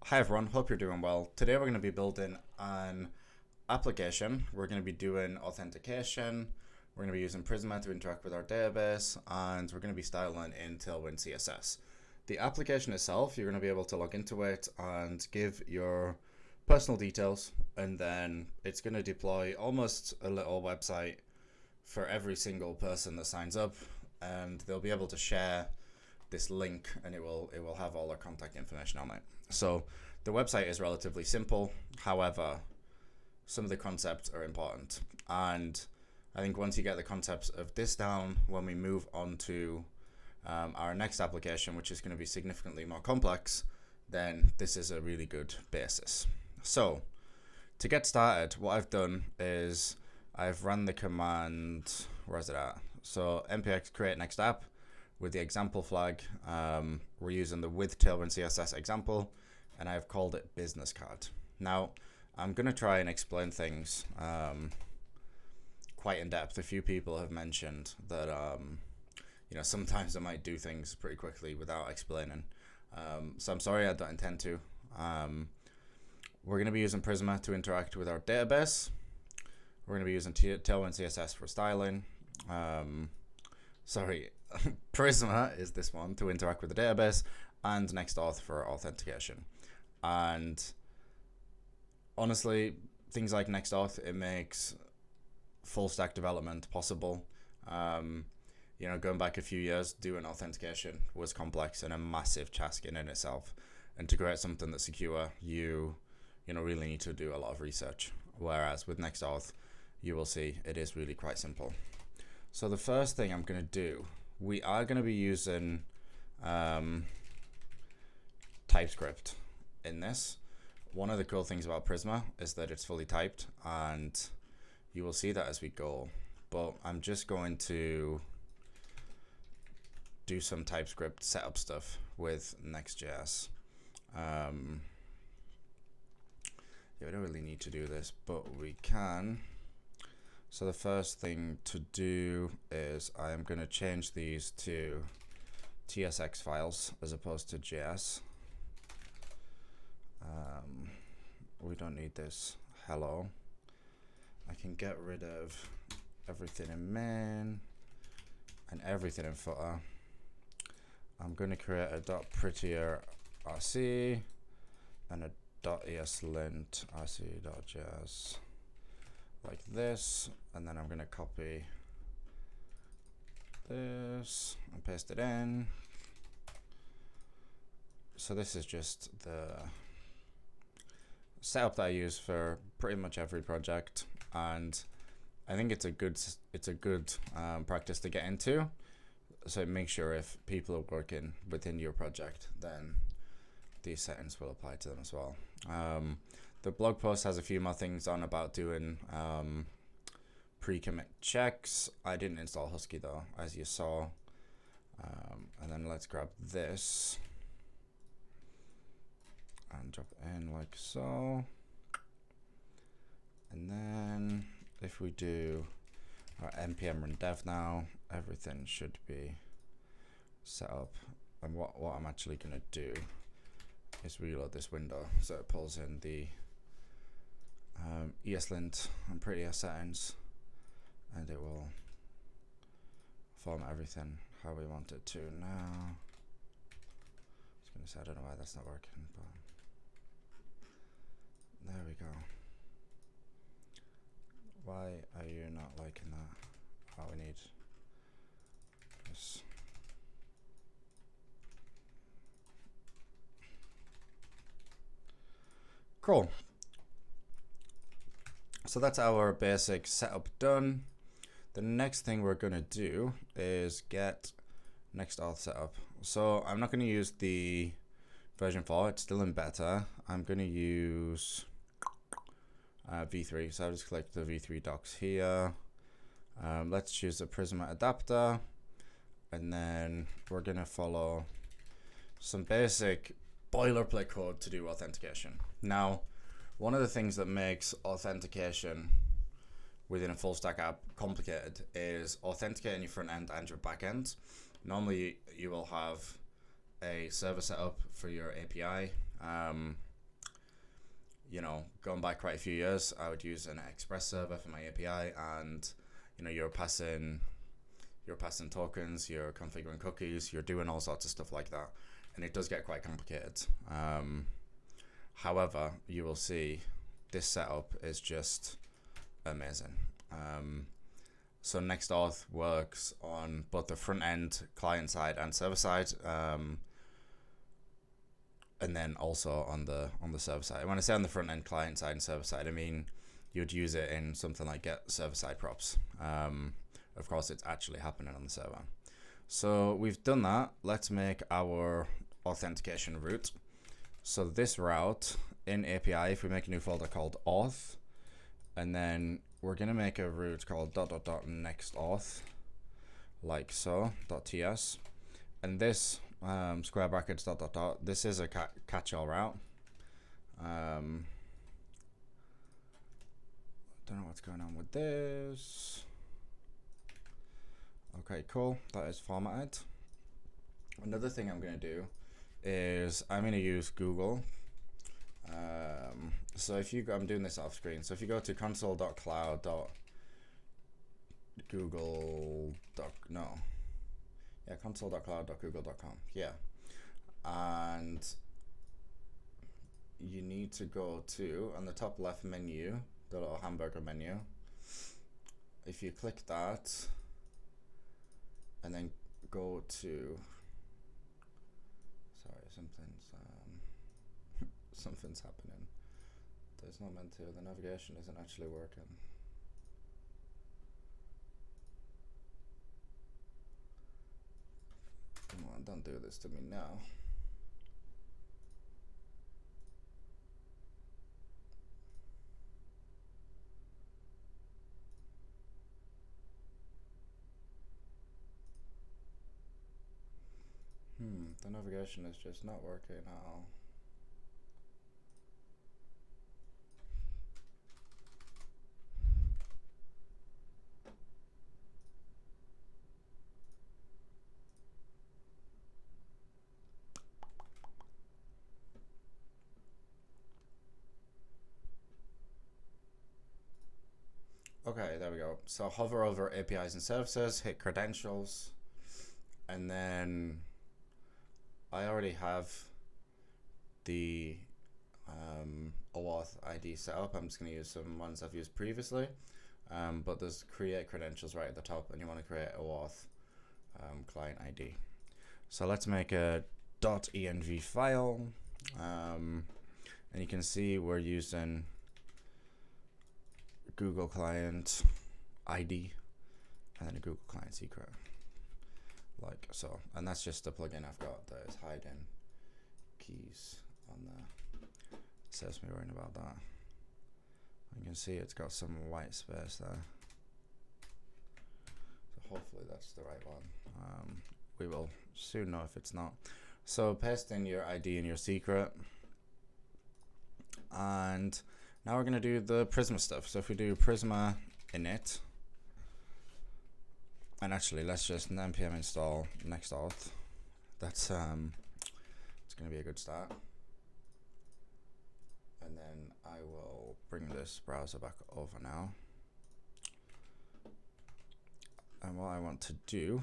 Hi everyone, hope you're doing well. Today we're going to be building an application. We're going to be doing authentication. We're going to be using Prisma to interact with our database, and we're going to be styling in Tailwindcss. The application itself, you're going to be able to log into it and give your personal details, and then it's going to deploy almost a little website for every single person that signs up, and they'll be able to share this link, and it will have all their contact information on it. So the website is relatively simple. However, some of the concepts are important, and I think once you get the concepts of this down, when we move on to our next application, which is going to be significantly more complex, then this is a really good basis. So to get started, what I've done is I've run the command, where is it at? So npx create next app with the example flag. We're using the with Tailwind CSS example, and I've called it business card. Now, I'm going to try and explain things quite in depth. A few people have mentioned that sometimes I might do things pretty quickly without explaining. So I'm sorry, I don't intend to. We're going to be using Prisma to interact with our database. We're going to be using Tailwind CSS for styling. Prisma is this one to interact with the database, and Next.js for authentication. And honestly, things like Next.js, it makes full stack development possible. Going back a few years, doing authentication was complex and a massive task in itself. And to create something that's secure, you really need to do a lot of research. Whereas with Next.js, you will see it is really quite simple. So the first thing I'm going to do, we are going to be using TypeScript in this. One of the cool things about Prisma is that it's fully typed, and you will see that as we go. But I'm just going to do some TypeScript setup stuff with Next.js. We don't really need to do this, but we can. So the first thing to do is I am going to change these to TSX files as opposed to JS. We don't need this hello. I can get rid of everything in main and everything in footer. I'm going to create a .prettier rc and a .eslint rc.js like this, and then I'm going to copy this and paste it in. So this is just the setup that I use for pretty much every project, and I think it's a good practice to get into. So make sure if people are working within your project, then these settings will apply to them as well. The blog post has a few more things on about doing pre-commit checks. I didn't install Husky though, as you saw. And then let's grab this and drop it in like so. And then if we do our npm run dev now, everything should be set up. And what I'm actually going to do is reload this window so it pulls in the ESLint and prettier settings, and it will format everything how we want it to now. I was going to say, I don't know why that's not working, but there we go. Why are you not liking that? Oh, we need this. Cool. So that's our basic setup done. The next thing we're going to do is get Next.js setup. So I'm not going to use the version 4, it's still in beta. I'm going to use v3. So I'll just click the v3 docs here. Let's choose a Prisma adapter, and then we're going to follow some basic boilerplate code to do authentication. Now, one of the things that makes authentication within a full stack app complicated is authenticating your front end and your back end. Normally, you will have a server set up for your API. you know, going back quite a few years, I would use an Express server for my API, and you know, you're passing tokens, you're configuring cookies, you're doing all sorts of stuff like that, and it does get quite complicated. However, you will see this setup is just amazing. So Next.js works on both the front end, client side, and server side, and then also on the server side. When I say on the front end, client side, and server side, I mean you'd use it in something like get server side props. Of course, it's actually happening on the server. So we've done that. Let's make our authentication route. So this route in API, if we make a new folder called auth, and then we're gonna make a route called .next.auth, like so, .ts, and this square brackets ... this is a catch-all route. Don't know what's going on with this. Okay, cool, that is formatted. Another thing I'm gonna do is I'm gonna use Google. So if you go, I'm doing this off screen. So if you go to console.cloud.google.com. Yeah. And you need to go to, on the top left menu, the little hamburger menu. If you click that, and then go to, sorry, something's happening. There's not meant to, the navigation isn't actually working. Come on, don't do this to me now. The navigation is just not working at all. Okay, there we go. So hover over APIs and services, hit credentials, and then I already have the OAuth ID set up. I'm just going to use some ones I've used previously, but there's create credentials right at the top, and you want to create OAuth client ID. So let's make a .env file, and you can see we're using Google client ID and then a Google client secret, like so. And that's just the plugin I've got that is hiding keys on there. Saves me worrying about that. You can see it's got some white space there. So hopefully that's the right one. We will soon know if it's not. So paste in your ID and your secret. And now we're going to do the Prisma stuff. So if we do Prisma init, and actually let's just npm install Next.auth. That's it's going to be a good start. And then I will bring this browser back over now. And what I want to do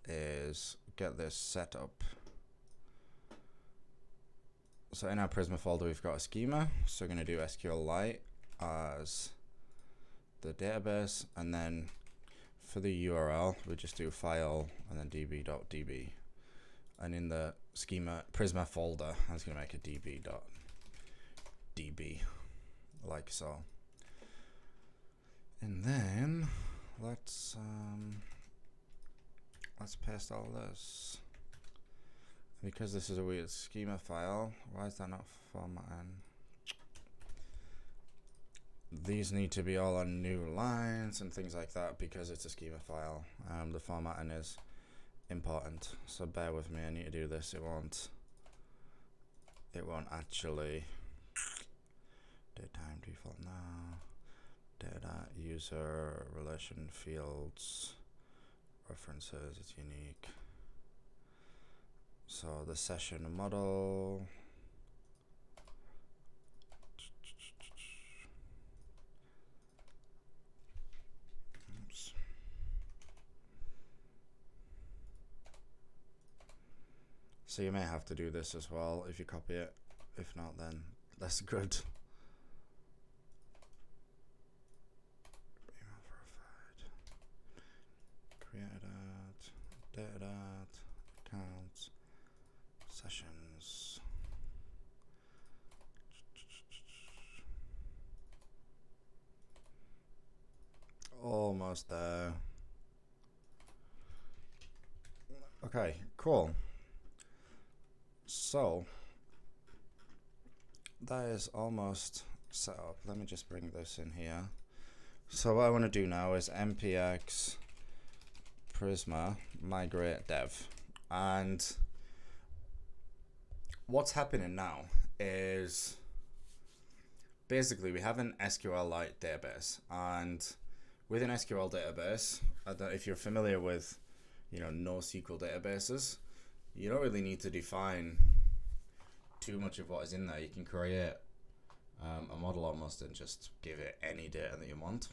is get this set up. So in our Prisma folder, we've got a schema. So we're going to do SQLite as the database. And then for the URL, we just do file and then db.db. And in the schema Prisma folder, I was going to make a db.db, like so. And then let's paste all this. Because this is a weird schema file, why is that not formatting? These need to be all on new lines and things like that because it's a schema file. The formatting is important, so bear with me. I need to do this. It won't actually. Datetime default now. Data user relation fields references. It's unique. So the session model, So you may have to do this as well if you copy it. If not, then that's good. Email verified. Create at, date at, accounts, sessions. Almost there. Okay, cool. So that is almost set up. Let me just bring this in here. So what I want to do now is npx Prisma migrate dev. And what's happening now is basically we have an SQLite database, and with an SQL database, if you're familiar with NoSQL databases, you don't really need to define too much of what is in there. You can create a model almost and just give it any data that you want.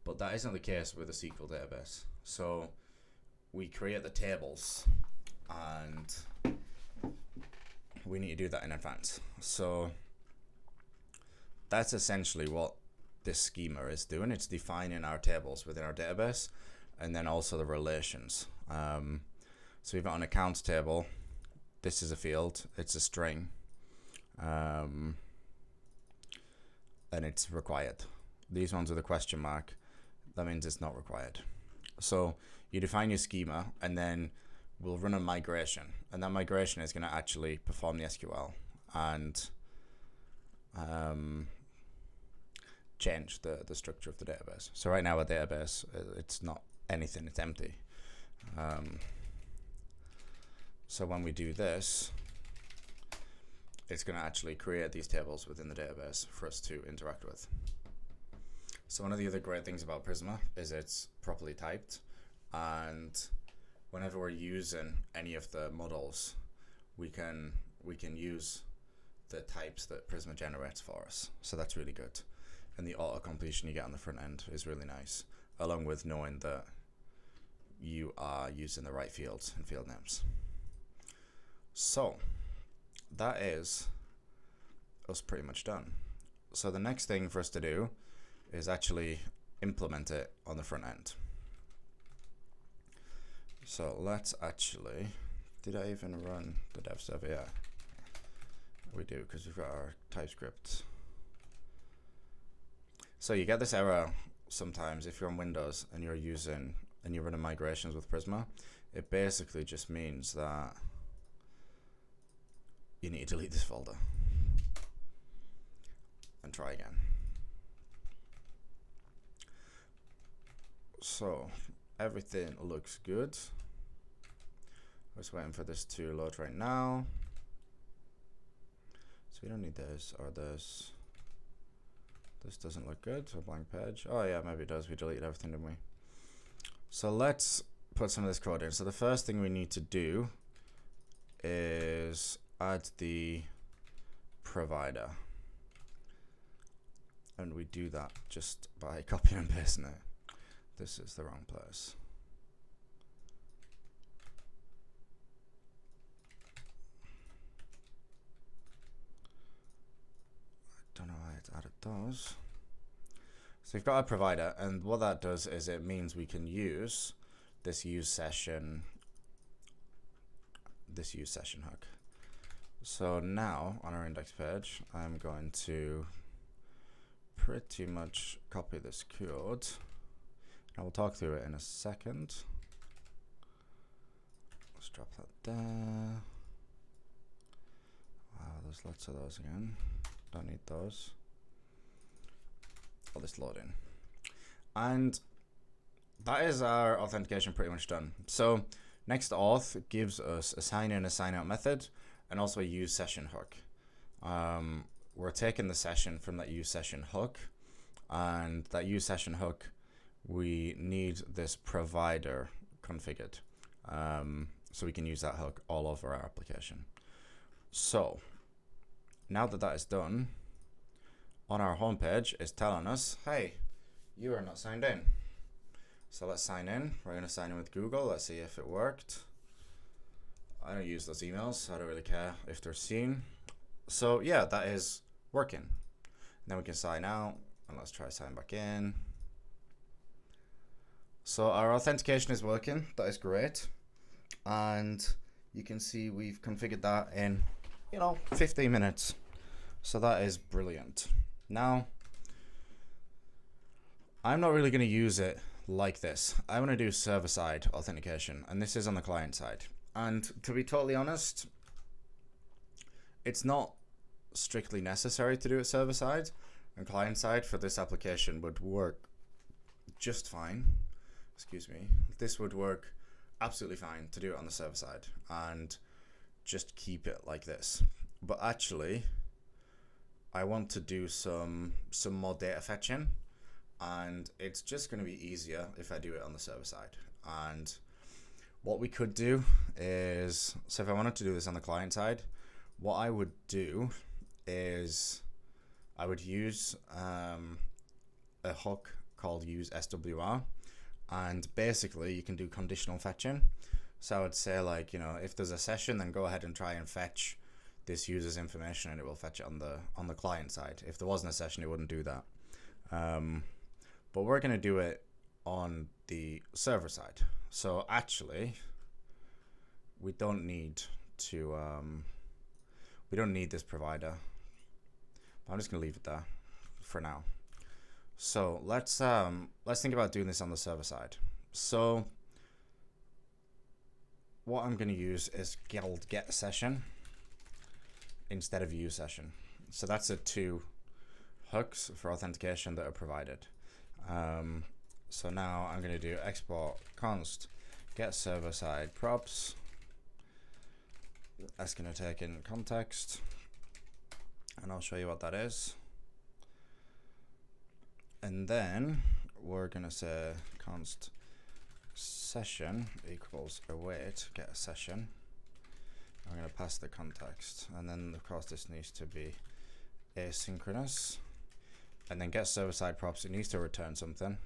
But that isn't the case with a SQL database. So we create the tables, and we need to do that in advance. So that's essentially what this schema is doing. It's defining our tables within our database, and then also the relations. So we've got an accounts table. This is a field. It's a string, and it's required. These ones with a question mark, that means it's not required. So you define your schema, and then we'll run a migration, and that migration is going to actually perform the SQL and change the structure of the database. So right now our database, it's not anything, it's empty. So when we do this, it's going to actually create these tables within the database for us to interact with. So one of the other great things about Prisma is it's properly typed, and whenever we're using any of the models, we can use the types that Prisma generates for us. So that's really good. And the auto completion you get on the front end is really nice, along with knowing that you are using the right fields and field names. So that is us pretty much done. So the next thing for us to do is actually implement it on the front end. So let's actually, did I even run the dev server? Yeah, we do, because we've got our Typescript. So you get this error sometimes if you're on Windows and you're running migrations with Prisma. It basically just means that you need to delete this folder and try again. So everything looks good. I'm just waiting for this to load right now. So we don't need this or this. This doesn't look good, so blank page. Oh yeah, maybe it does. We deleted everything, didn't we? So let's put some of this code in. So the first thing we need to do is add the provider. And we do that just by copying and pasting it. This is the wrong place. I don't know why it's added those. So we've got our provider, and what that does is it means we can use this use session hook. So now on our index page, I'm going to pretty much copy this code. I will talk through it in a second. Let's drop that there. Wow, there's lots of those again. Don't need those. All this loading. And that is our authentication pretty much done. So Next.auth gives us a sign in, a sign out method, and also a use session hook. We're taking the session from that use session hook, and that use session hook, we need this provider configured. So we can use that hook all over our application. So now that that is done, on our home page it's telling us, hey, you are not signed in. So let's sign in. We're going to sign in with Google. Let's see if it worked. I don't use those emails, so I don't really care if they're seen. So yeah, that is working. Then we can sign out, and let's try sign back in. So our authentication is working. That is great. And you can see we've configured that in, 15 minutes. So that is brilliant. Now, I'm not really going to use it like this. I want to do server-side authentication, and this is on the client side. And to be totally honest, it's not strictly necessary to do it server-side. And client-side for this application would work just fine. Excuse me. This would work absolutely fine to do it on the server side and just keep it like this. But actually, I want to do some more data fetching, and it's just going to be easier if I do it on the server side. And what we could do is, so if I wanted to do this on the client side, what I would do is I would use a hook called use SWR. And basically, you can do conditional fetching. So I would say, like, if there's a session, then go ahead and try and fetch this user's information, and it will fetch it on the client side. If there wasn't a session, it wouldn't do that. But we're going to do it on the server side. So actually, we don't need to. We don't need this provider. I'm just going to leave it there for now. So let's think about doing this on the server side. So what I'm going to use is get session instead of use session. So that's the two hooks for authentication that are provided. So now I'm going to do export const get server side props. That's going to take in context, and I'll show you what that is. And then we're going to say const session equals await get a session. I'm going to pass the context, and then of course this needs to be asynchronous. And then get server side props, it needs to return something.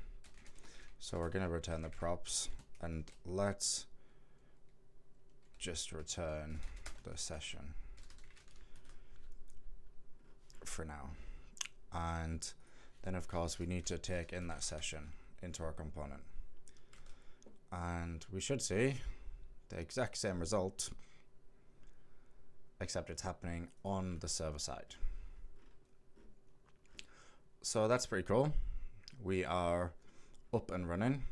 So we're going to return the props, and let's just return the session for now. And then of course we need to take in that session into our component, and we should see the exact same result, except it's happening on the server side. So that's pretty cool. We are up and running.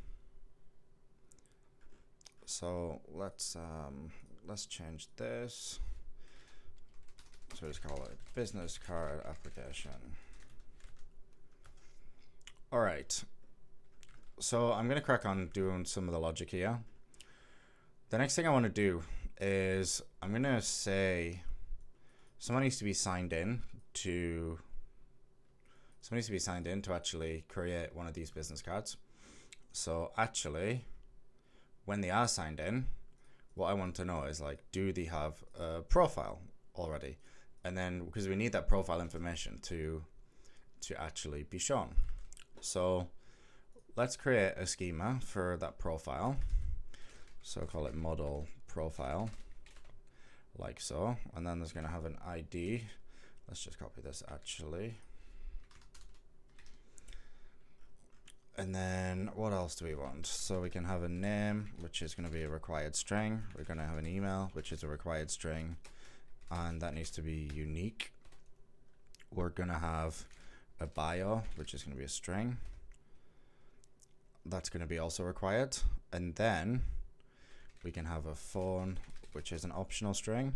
So let's change this. So just call it business card application. All right, so I'm going to crack on doing some of the logic here. The next thing I want to do is I'm going to say someone needs to be signed in to actually create one of these business cards. So actually, when they are signed in, what I want to know is, like, do they have a profile already? And then, because we need that profile information to actually be shown. So let's create a schema for that profile. So call it model profile, like so. And then there's going to have an ID. Let's just copy this actually. And then what else do we want? So we can have a name, which is going to be a required string. We're going to have an email, which is a required string, and that needs to be unique. We're going to have a bio, which is going to be a string. That's going to be also required. And then we can have a phone, which is an optional string.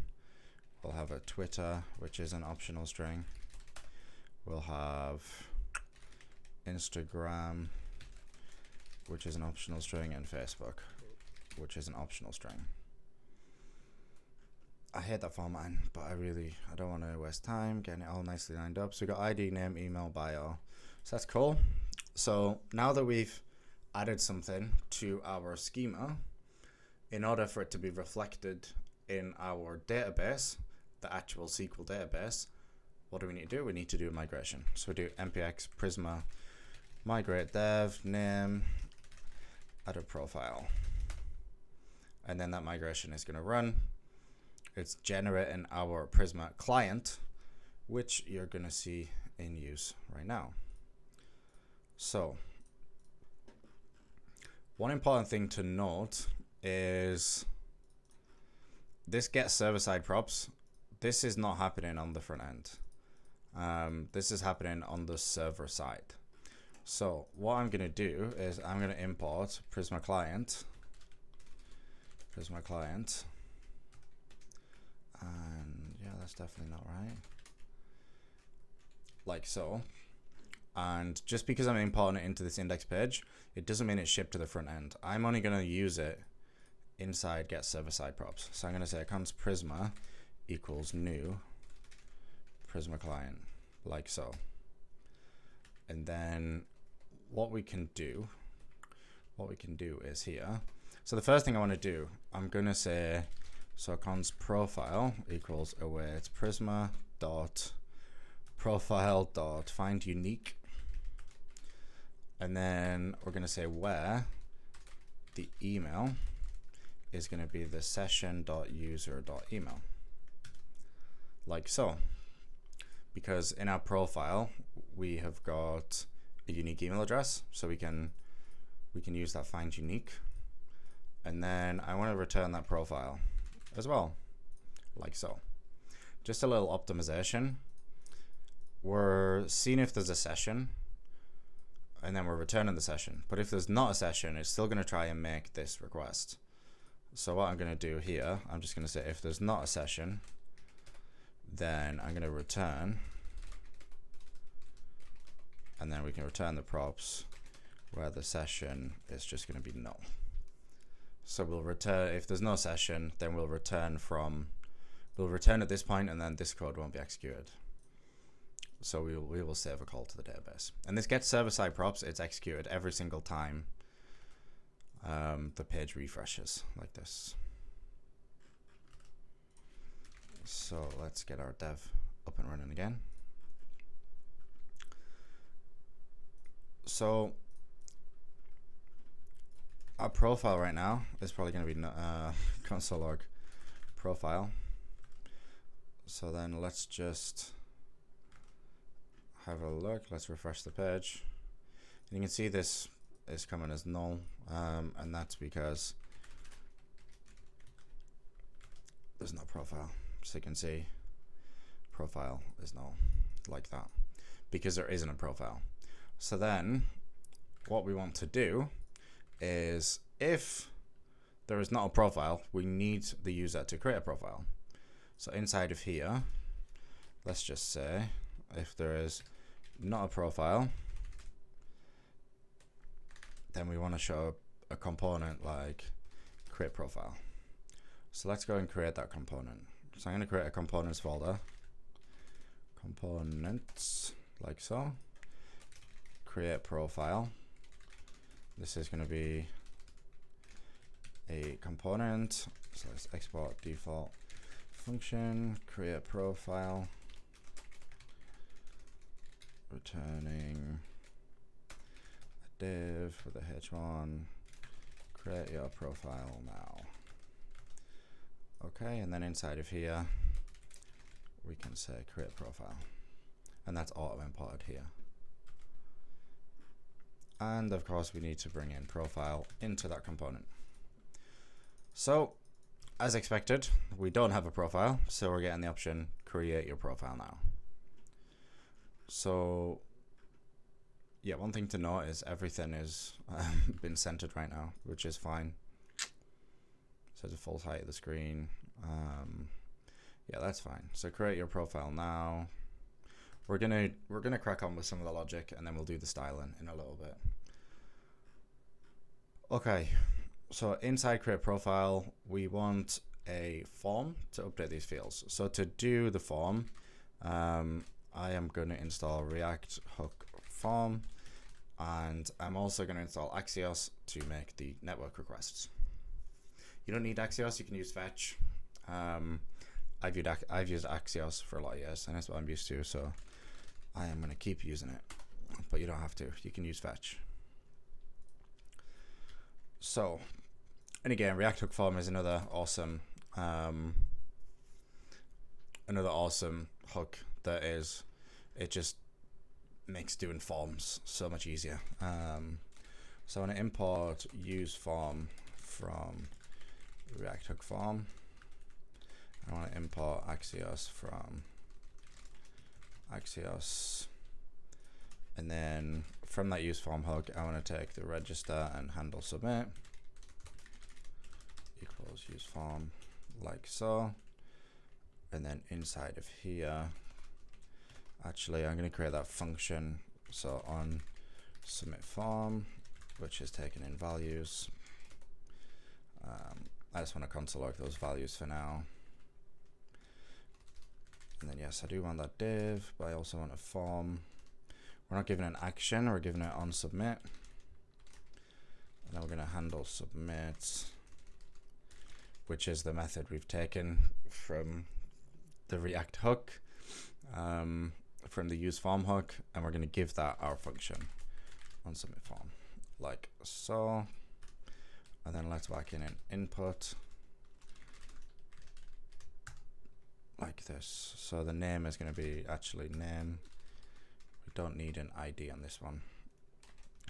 We'll have a Twitter, which is an optional string. We'll have Instagram, which is an optional string, and Facebook, which is an optional string. I hate that formatting, but I don't want to waste time getting it all nicely lined up. So we got ID, name, email, bio. So that's cool. So now that we've added something to our schema, in order for it to be reflected in our database, the actual SQL database, what do we need to do? We need to do a migration. So we do npx prisma migrate dev name add a profile, and then that migration is going to run. it's generating our Prisma client, which you're going to see in use right now. So one important thing to note is this get server-side props. This is not happening on the front end. This is happening on the server side. So what I'm going to do is I'm going to import Prisma client, and yeah, that's definitely not right. Like so. And just because I'm importing it into this index page, it doesn't mean it's shipped to the front end. I'm only going to use it inside get server-side props. So I'm going to say const Prisma equals new Prisma client, like so. And then what we can do is here. So the first thing I want to do, I'm going to say, so const profile equals await Prisma dot profile dot find unique. And then we're going to say where the email is going to be the session.user.email, like so. Because in our profile we have got a unique email address, so we can use that find unique. And then I want to return that profile as well, like so. Just a little optimization. We're seeing if there's a session, and then we're returning the session. But if there's not a session, it's still going to try and make this request. So what I'm going to do here, I'm just going to say if there's not a session, then I'm going to return, and then we can return the props where the session is just going to be null. So we'll return, if there's no session, then we'll return at this point, and then this code won't be executed. So we will save a call to the database. And this gets server-side props, it's executed every single time the page refreshes, like this. So let's get our dev up and running again. So our profile right now is probably going to be console log profile. So then let's just have a look. Let's refresh the page. And you can see this is coming as null, and that's because there's no profile. So you can see profile is null, like that, because there isn't a profile. So then what we want to do is, if there is not a profile, we need the user to create a profile. So inside of here, let's just say if there is not a profile, then we want to show a component like create profile. So let's go and create that component. So I'm going to create a components folder, components, like so, create profile. This is going to be a component, so let's export default function, create profile, returning a div with a h1, create your profile now. Okay, and then inside of here we can say create profile, and that's auto imported here. And of course we need to bring in profile into that component. So as expected, we don't have a profile, so we're getting the option create your profile now. So yeah, one thing to note is everything is been centered right now, which is fine. So the full height of the screen. Yeah, that's fine. So create your profile now. We're gonna crack on with some of the logic, and then we'll do the styling in a little bit. Okay, so inside create profile, we want a form to update these fields. So to do the form, I am going to install React Hook form, and I'm also going to install Axios to make the network requests. You don't need Axios, you can use Fetch. I've used Axios for a lot of years, and that's what I'm used to, so I am going to keep using it, but you don't have to. You can use Fetch. So, and again, React Hook form is another awesome another awesome hook that is, it just makes doing forms so much easier. So I want to import use form from React hook form. I want to import Axios from Axios. And then from that use form hook, I want to take the register and handle submit equals use form, like so. And then inside of here, actually, I'm going to create that function. So on submit form, which is taking in values. I just want to console log those values for now. And then yes, I do want that div, but I also want a form. We're not giving an action, we're giving it on submit. And then we're going to handle submit, which is the method we've taken from the React hook, from the use form hook, and we're going to give that our function on submit form, like so. And then let's whack in an input like this. So the name is going to be actually name. We don't need an ID on this one.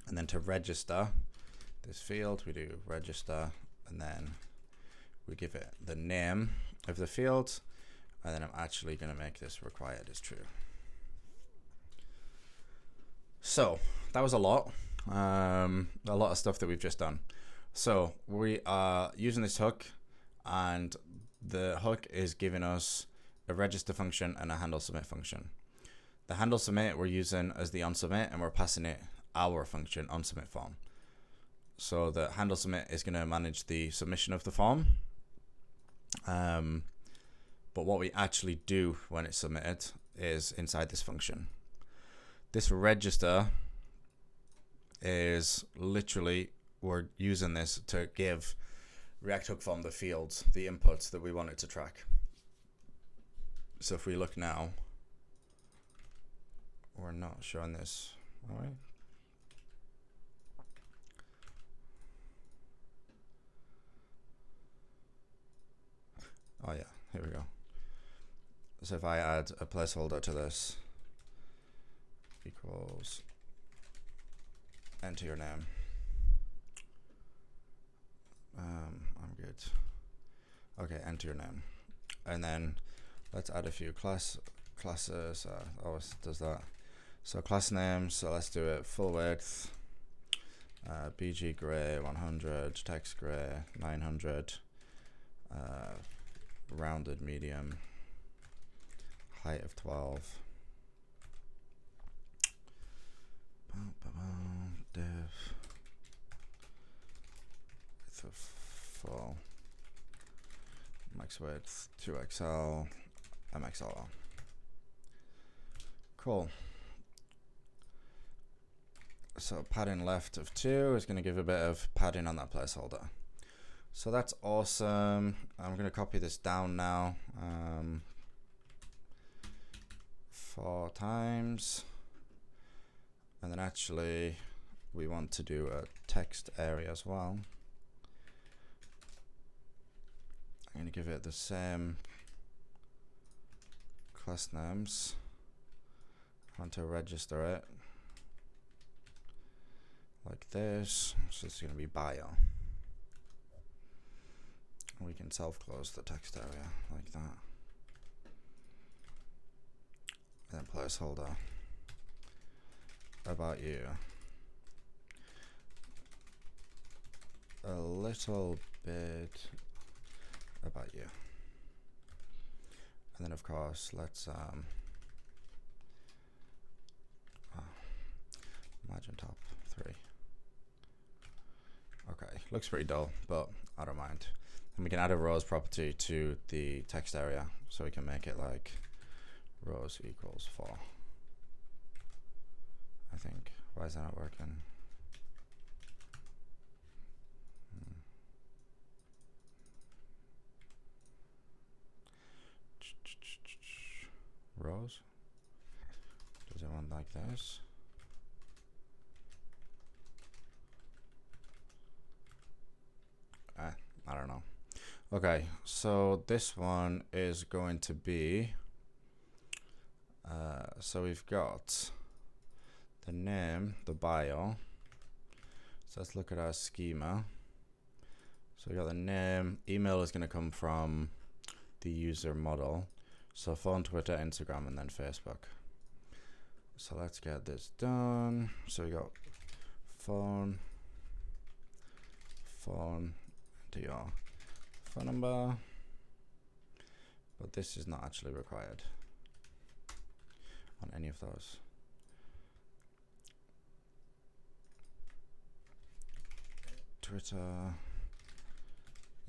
And then to register this field, we do register, and then we give it the name of the field. And then I'm actually going to make this required as true. So that was a lot of stuff that we've just done. So we are using this hook, and the hook is giving us a register function and a handle submit function. The handle submit we're using as the on submit, and we're passing it our function on submit form. So the handle submit is going to manage the submission of the form. But what we actually do when it's submitted is inside this function. This register is literally, we're using this to give React hook form the fields, the inputs that we want it to track. So if we look now, we're not showing this, all right? Oh yeah, here we go. So if I add a placeholder to this, equals enter your name. I'm good. Okay, enter your name. And then let's add a few classes. Always does that. So class names, so let's do it full width. BG gray 100, text gray 900, rounded medium, height of 12. Div width of full, max width 2XL, MXL. Cool. So padding left of 2 is going to give a bit of padding on that placeholder. So that's awesome. I'm going to copy this down now 4 times. And then actually we want to do a text area as well. I'm going to give it the same class names. I want to register it like this. So it's going to be bio. We can self-close the text area like that. And then placeholder about you. A little bit about you. And then of course let's margin top 3. Okay, looks pretty dull, but I don't mind. And we can add a rows property to the text area, so we can make it like rows equals 4. I think. Why is that not working? Rows? Does it want like this? I don't know. Okay, so this one is going to be So we've got the name, the bio. So let's look at our schema. So we got the name. Email is going to come from the user model. So phone, Twitter, Instagram, and then Facebook. So let's get this done. So we got phone, to your phone number. But this is not actually required on any of those. Twitter,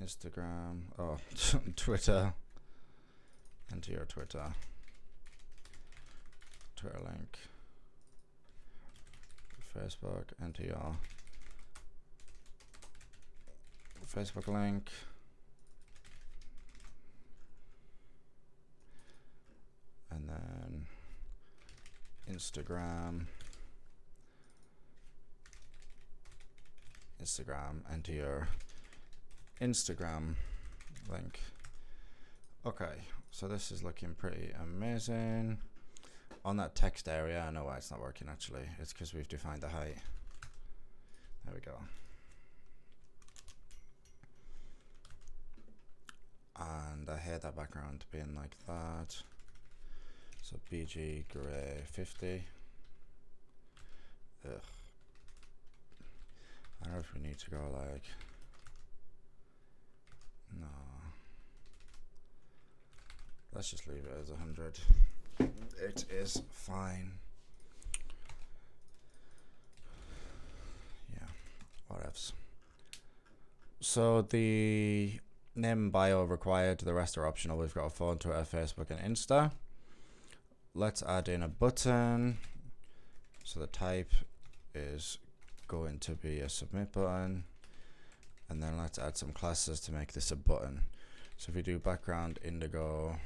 Instagram, oh, Twitter, enter your Twitter link, Facebook, enter your Facebook link, and then Instagram, enter your Instagram link. Okay, so this is looking pretty amazing. On that text area, I know why it's not working actually. It's because we've defined the height. There we go. And I hate that background being like that. So BG gray 50. Ugh. I don't know if we need to go like, no. Let's just leave it as 100. It is fine. Yeah, whatevs. So the name and bio required, the rest are optional. We've got a phone, Twitter, Facebook, and Insta. Let's add in a button. So the type is going to be a submit button, and then let's add some classes to make this a button. So if we do background indigo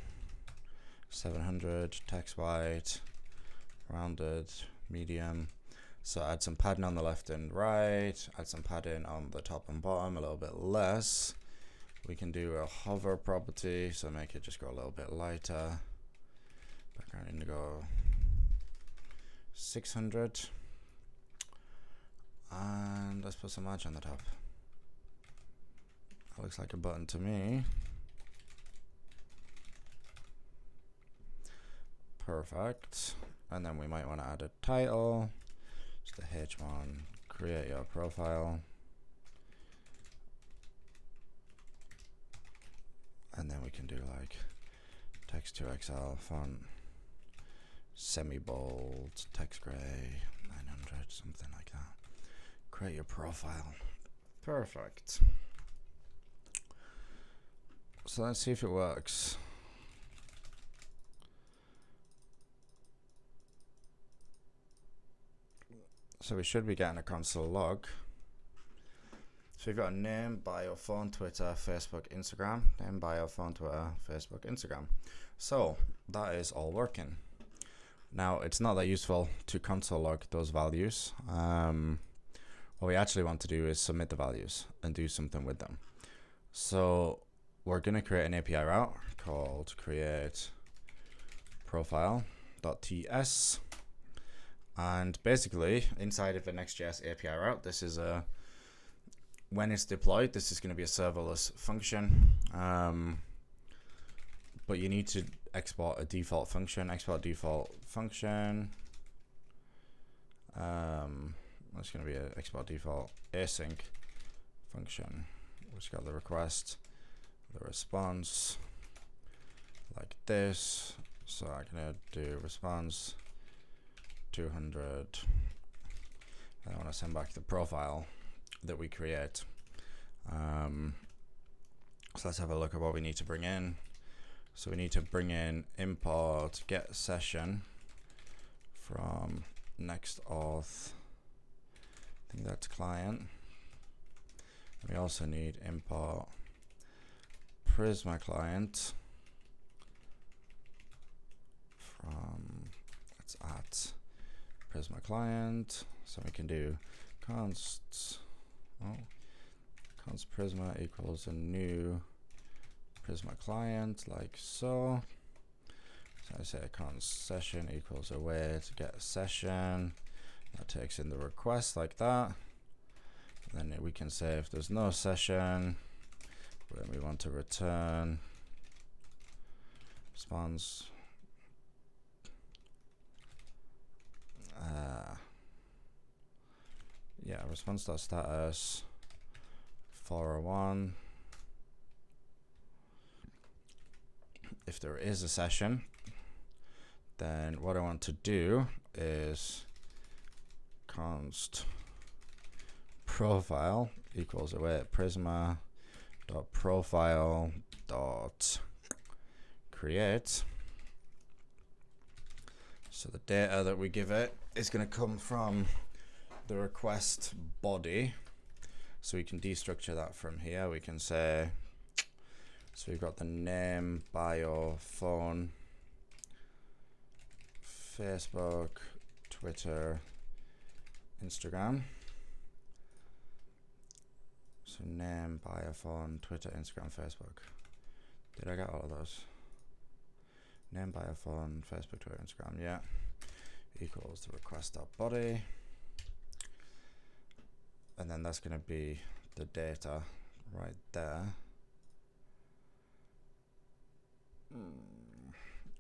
700, text white, rounded, medium. So add some padding on the left and right, add some padding on the top and bottom, a little bit less. We can do a hover property, so make it just go a little bit lighter. Background indigo 600. And let's put some edge on the top. That looks like a button to me. Perfect. And then we might want to add a title. Just a H1, create your profile. And then we can do like text 2XL font, semi-bold, text gray, 900, something like that. Create your profile. Perfect. So let's see if it works. So we should be getting a console log. So we've got a name, bio, phone, Twitter, Facebook, Instagram. Name, bio, phone, Twitter, Facebook, Instagram. So that is all working. Now it's not that useful to console log those values. What we actually want to do is submit the values and do something with them. So we're going to create an API route called create profile.ts. And basically, inside of a Next.js API route, this is a, when it's deployed, this is going to be a serverless function. But you need to export a default function, export default function. That's going to be an export default async function, which got the request, the response, like this. So I'm going to do response 200, and I want to send back the profile that we create. So let's have a look at what we need to bring in. So we need to bring in import get session from Next Auth. I think that's client. And we also need import Prisma client from, let's add Prisma client. So we can do const Prisma equals a new Prisma client, like so. So I say const session equals await to get a session. That takes in the request like that. And then we can say if there's no session, when we want to return response. Yeah, response.status 401. If there is a session, then what I want to do is const profile equals await Prisma dot profile dot create. So the data that we give it is going to come from the request body. So we can destructure that from here. We can say, so we've got the name, bio, phone, Facebook, Twitter, Instagram. So name, bio, phone, Twitter, Instagram, Facebook. Did I get all of those? Name, bio, phone, Facebook, Twitter, Instagram, yeah. Equals the request.body. And then that's going to be the data right there.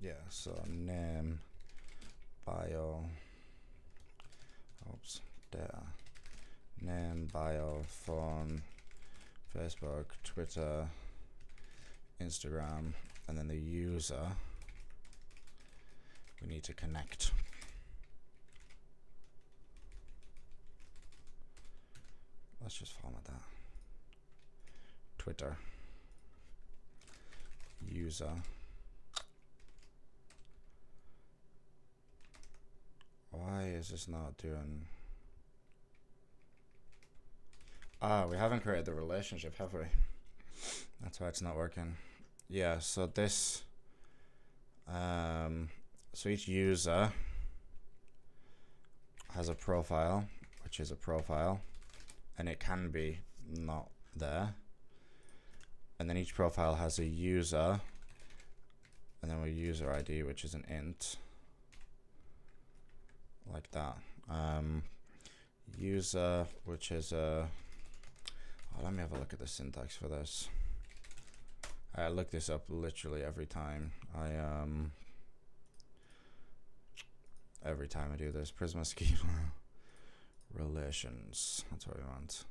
Yeah, so name, bio, oops, data, name, bio, phone, Facebook, Twitter, Instagram, and then the user we need to connect. Let's just format that. Twitter, user, why is this not doing? We haven't created the relationship, have we? That's why it's not working. Yeah, so this, so each user has a profile, which is a profile, and it can be not there. And then each profile has a user, and then a user ID, which is an int, like that. User, which is a, oh, let me have a look at the syntax for this. I look this up literally every time I do this. Prisma schema relations. That's what we want.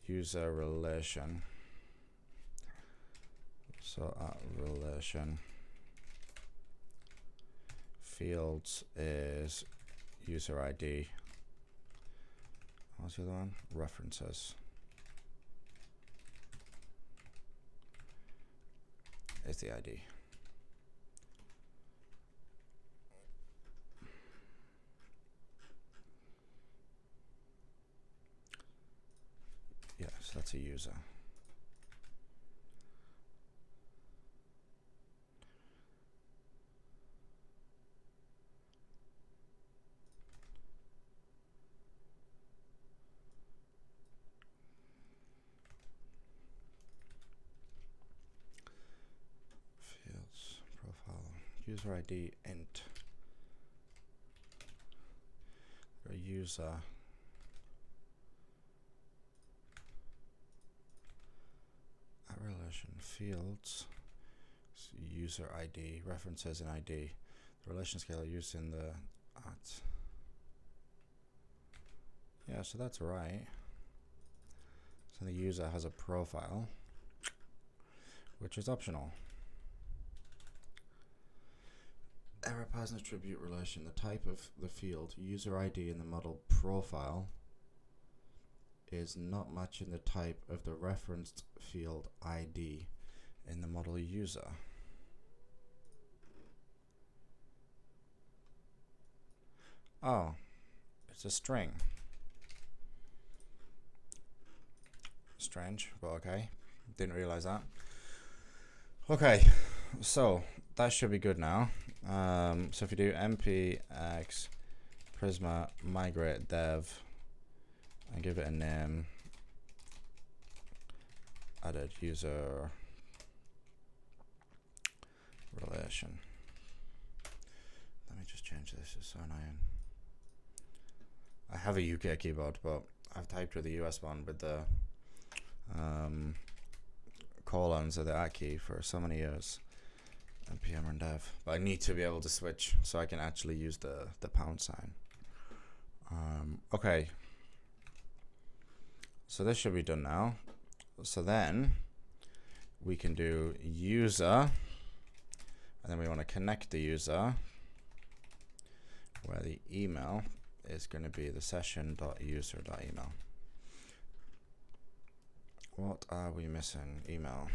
User relation. So relation fields is user ID. What's the other one? References. Is the ID. Yeah, so that's a user. Fields, profile, user ID, int. A user. Relation fields, so user ID, references and ID. The relation scale used in the at. Yeah, so that's right. So the user has a profile, which is optional. Error parsing attribute relation, the type of the field user ID in the model profile is not matching the type of the referenced field ID in the model user. Oh, it's a string. Strange, but okay. Didn't realize that. Okay, so that should be good now. So if you do npx prisma migrate dev and give it a name, added user relation. change this. It's so annoying. I have a UK keyboard, but I've typed with the US one with the colons or the at key for so many years. And PM and dev. But I need to be able to switch so I can actually use the pound sign. Okay. So this should be done now. So then we can do user, and then we want to connect the user where the email is going to be the session.user.email. What are we missing? Email.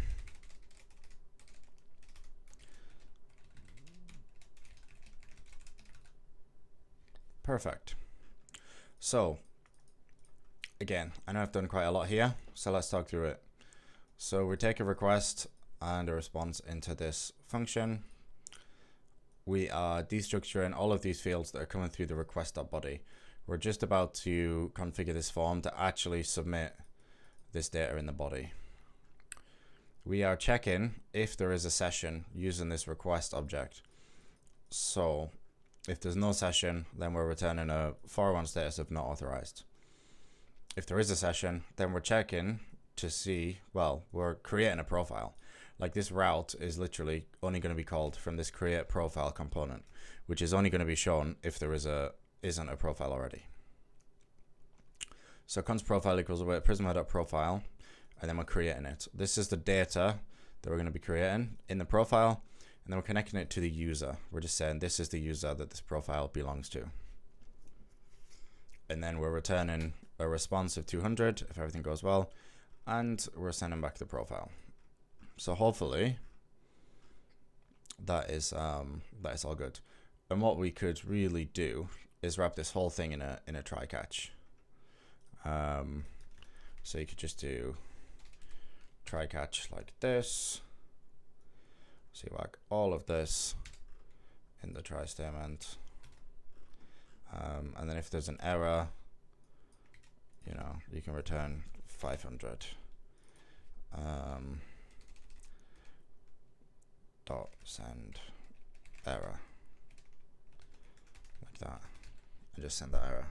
Perfect. So again, I know I've done quite a lot here, so let's talk through it. So we take a request and a response into this function. We are destructuring all of these fields that are coming through the request.body. We're just about to configure this form to actually submit this data in the body. We are checking if there is a session using this request object. So if there's no session, then we're returning a 401 status of not authorized. If there is a session, then we're checking to see, well, we're creating a profile. Like this route is literally only going to be called from this create profile component, which is only going to be shown if there isn't a profile already. So const profile equals await prisma.profile, and then we're creating it. This is the data that we're going to be creating in the profile, and then we're connecting it to the user. We're just saying this is the user that this profile belongs to. And then we're returning a response of 200 if everything goes well, and we're sending back the profile. So hopefully that is all good. And what we could really do is wrap this whole thing in a try catch. So you could just do try catch like this. So you whack all of this in the try statement, and then if there's an error, you know, you can return 500. Dot send error like that, and just send the error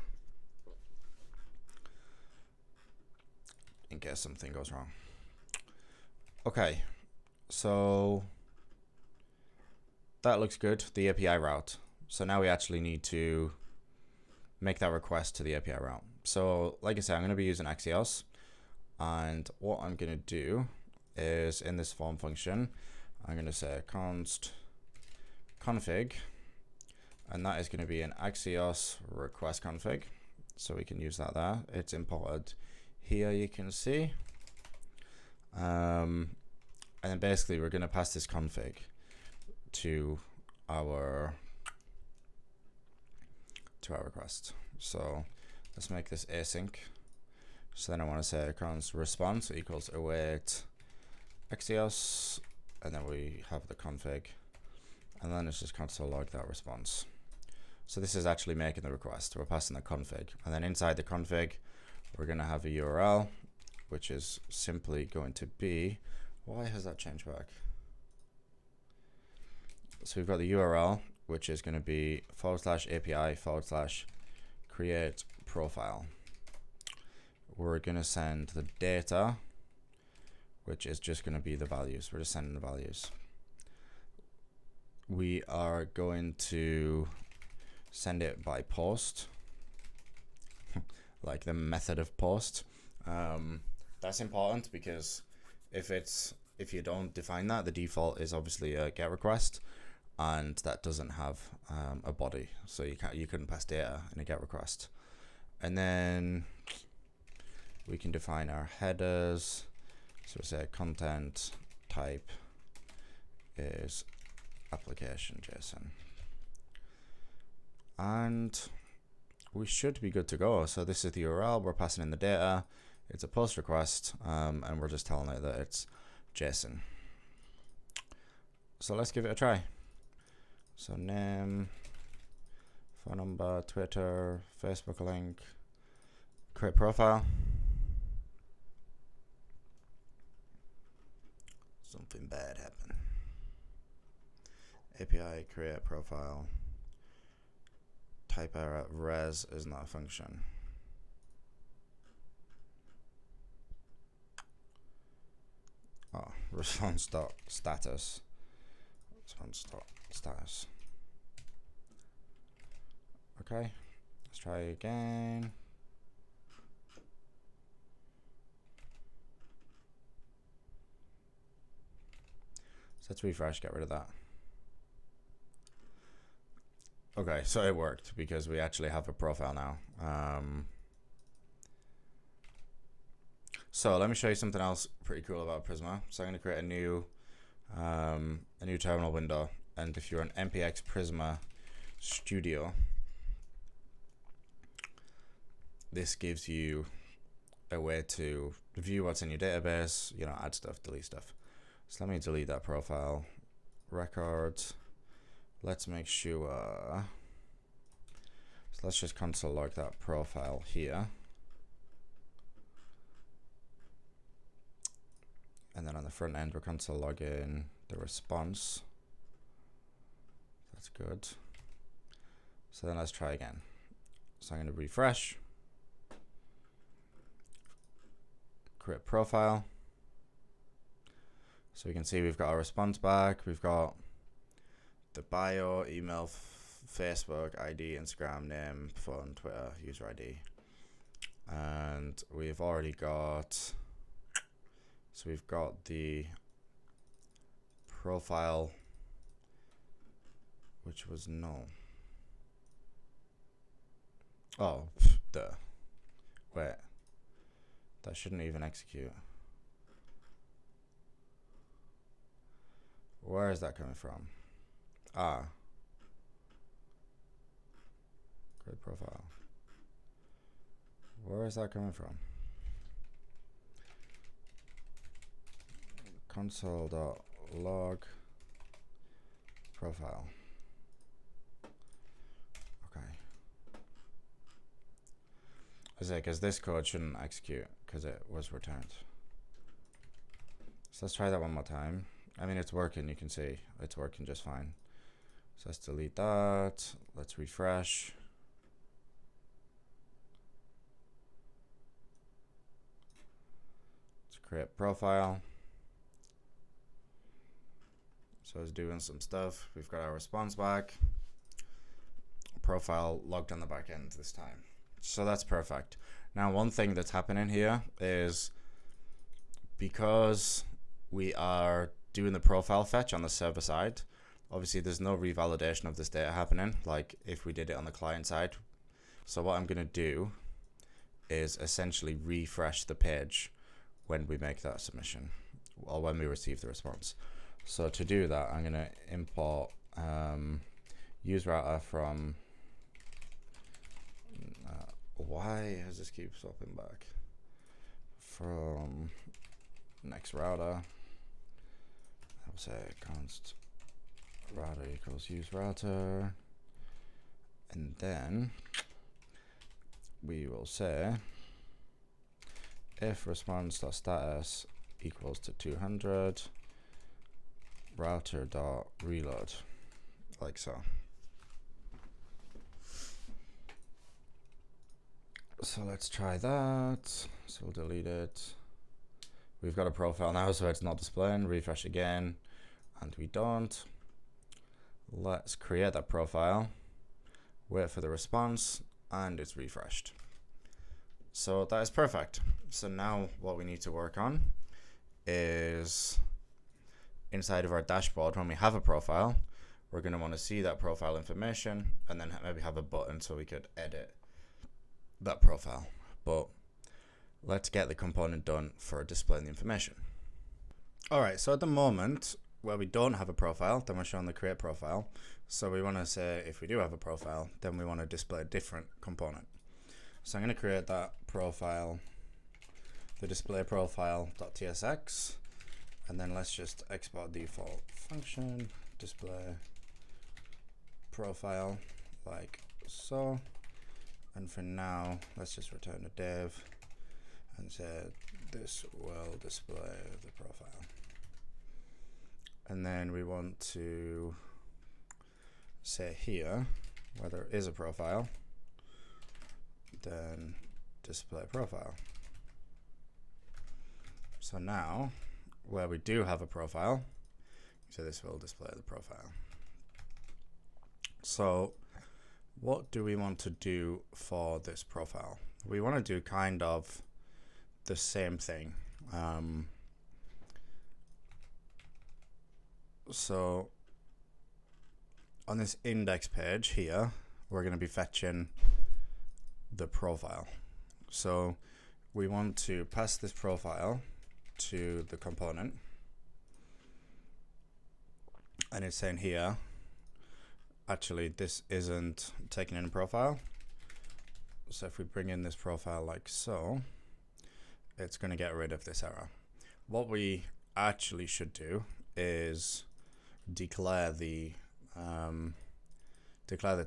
in case something goes wrong. Okay, so that looks good, the API route. So now we actually need to make that request to the API route. So like I said, I'm going to be using Axios, and what I'm going to do is in this form function, I'm going to say const config, and that is going to be an Axios request config. So we can use that there. It's imported here, you can see. And then basically we're going to pass this config to our request. So let's make this async. So then I want to say const response equals await Axios, and then we have the config, and then it's just console log that response. So this is actually making the request. We're passing the config, and then inside the config, we're going to have a URL, which is simply going to be, why has that changed back? So we've got the URL, which is going to be /API/create profile. We're going to send the data, which is just going to be the values. We're just sending the values. We are going to send it by post, like the method of post. That's important because if you don't define that, the default is obviously a GET request, and that doesn't have a body, so you couldn't pass data in a GET request. And then we can define our headers. So we say content type is application JSON, and we should be good to go. So this is the URL, we're passing in the data, it's a post request, and we're just telling it that it's JSON. So let's give it a try. So name, phone number, Twitter, Facebook link, create profile. Something bad happened. API create profile. type error, res is not a function. Oh, response.status. Response.status. Okay, let's try again. So let's refresh, get rid of that. Okay, so it worked because we actually have a profile now. So let me show you something else pretty cool about Prisma. So I'm going to create a new terminal window, and if you're an npx Prisma Studio, this gives you a way to view what's in your database, you know, add stuff, delete stuff. So let me delete that profile record. Let's make sure. So let's just console log that profile here. And then on the front end, we're console logging the response. That's good. So then let's try again. So I'm going to refresh. Create profile. So we can see we've got our response back. We've got the bio, email, Facebook, ID, Instagram, name, phone, Twitter, user ID. And we've already got, so we've got the profile, which was null. Oh, wait, that shouldn't even execute. Where is that coming from? Create profile. Where is that coming from? Console.log profile. Okay. I say, because this code shouldn't execute because it was returned. So let's try that one more time. I mean, it's working. You can see it's working just fine. So let's delete that. Let's refresh. Let's create profile. So it's doing some stuff. We've got our response back. Profile logged on the back end this time. So that's perfect. Now, one thing that's happening here is because we are doing the profile fetch on the server side, obviously there's no revalidation of this data happening like if we did it on the client side. So what I'm going to do is essentially refresh the page when we make that submission or when we receive the response. So to do that, I'm going to import use router from why does this keep swapping back from next router. I'll say const router equals use router, and then we will say if response.status equals to 200 router.reload, like so. So let's try that. So we'll delete it. We've got a profile now, so it's not displaying. Refresh again, and we don't. Let's create that profile, wait for the response, and it's refreshed. So that is perfect. So now what we need to work on is inside of our dashboard, when we have a profile, we're going to want to see that profile information and then maybe have a button so we could edit that profile. But let's get the component done for displaying the information. All right, so at the moment where we don't have a profile, then we're showing the create profile. So we want to say if we do have a profile, then we want to display a different component. So I'm going to create that profile, the display profile.tsx, and then let's just export default function display profile like so. And for now, let's just return a div and say this will display the profile. And then we want to say here, where there is a profile, then display profile. So now, where we do have a profile, so this will display the profile. So what do we want to do for this profile? We want to do kind of the same thing. So on this index page here, we're going to be fetching the profile. So we want to pass this profile to the component, and it's saying here, actually this isn't taking in a profile. So if we bring in this profile like so, it's going to get rid of this error. What we actually should do is declare the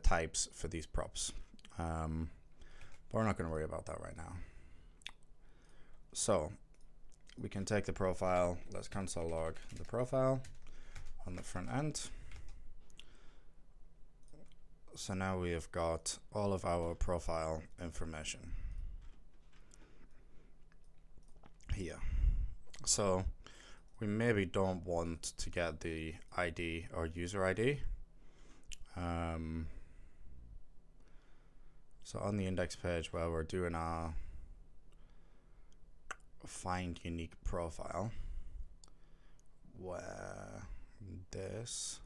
types for these props. But we're not going to worry about that right now. So we can take the profile, let's console log the profile on the front end. So now we have got all of our profile information here. So we maybe don't want to get the ID or user ID. So on the index page where we're doing our find unique profile, where this,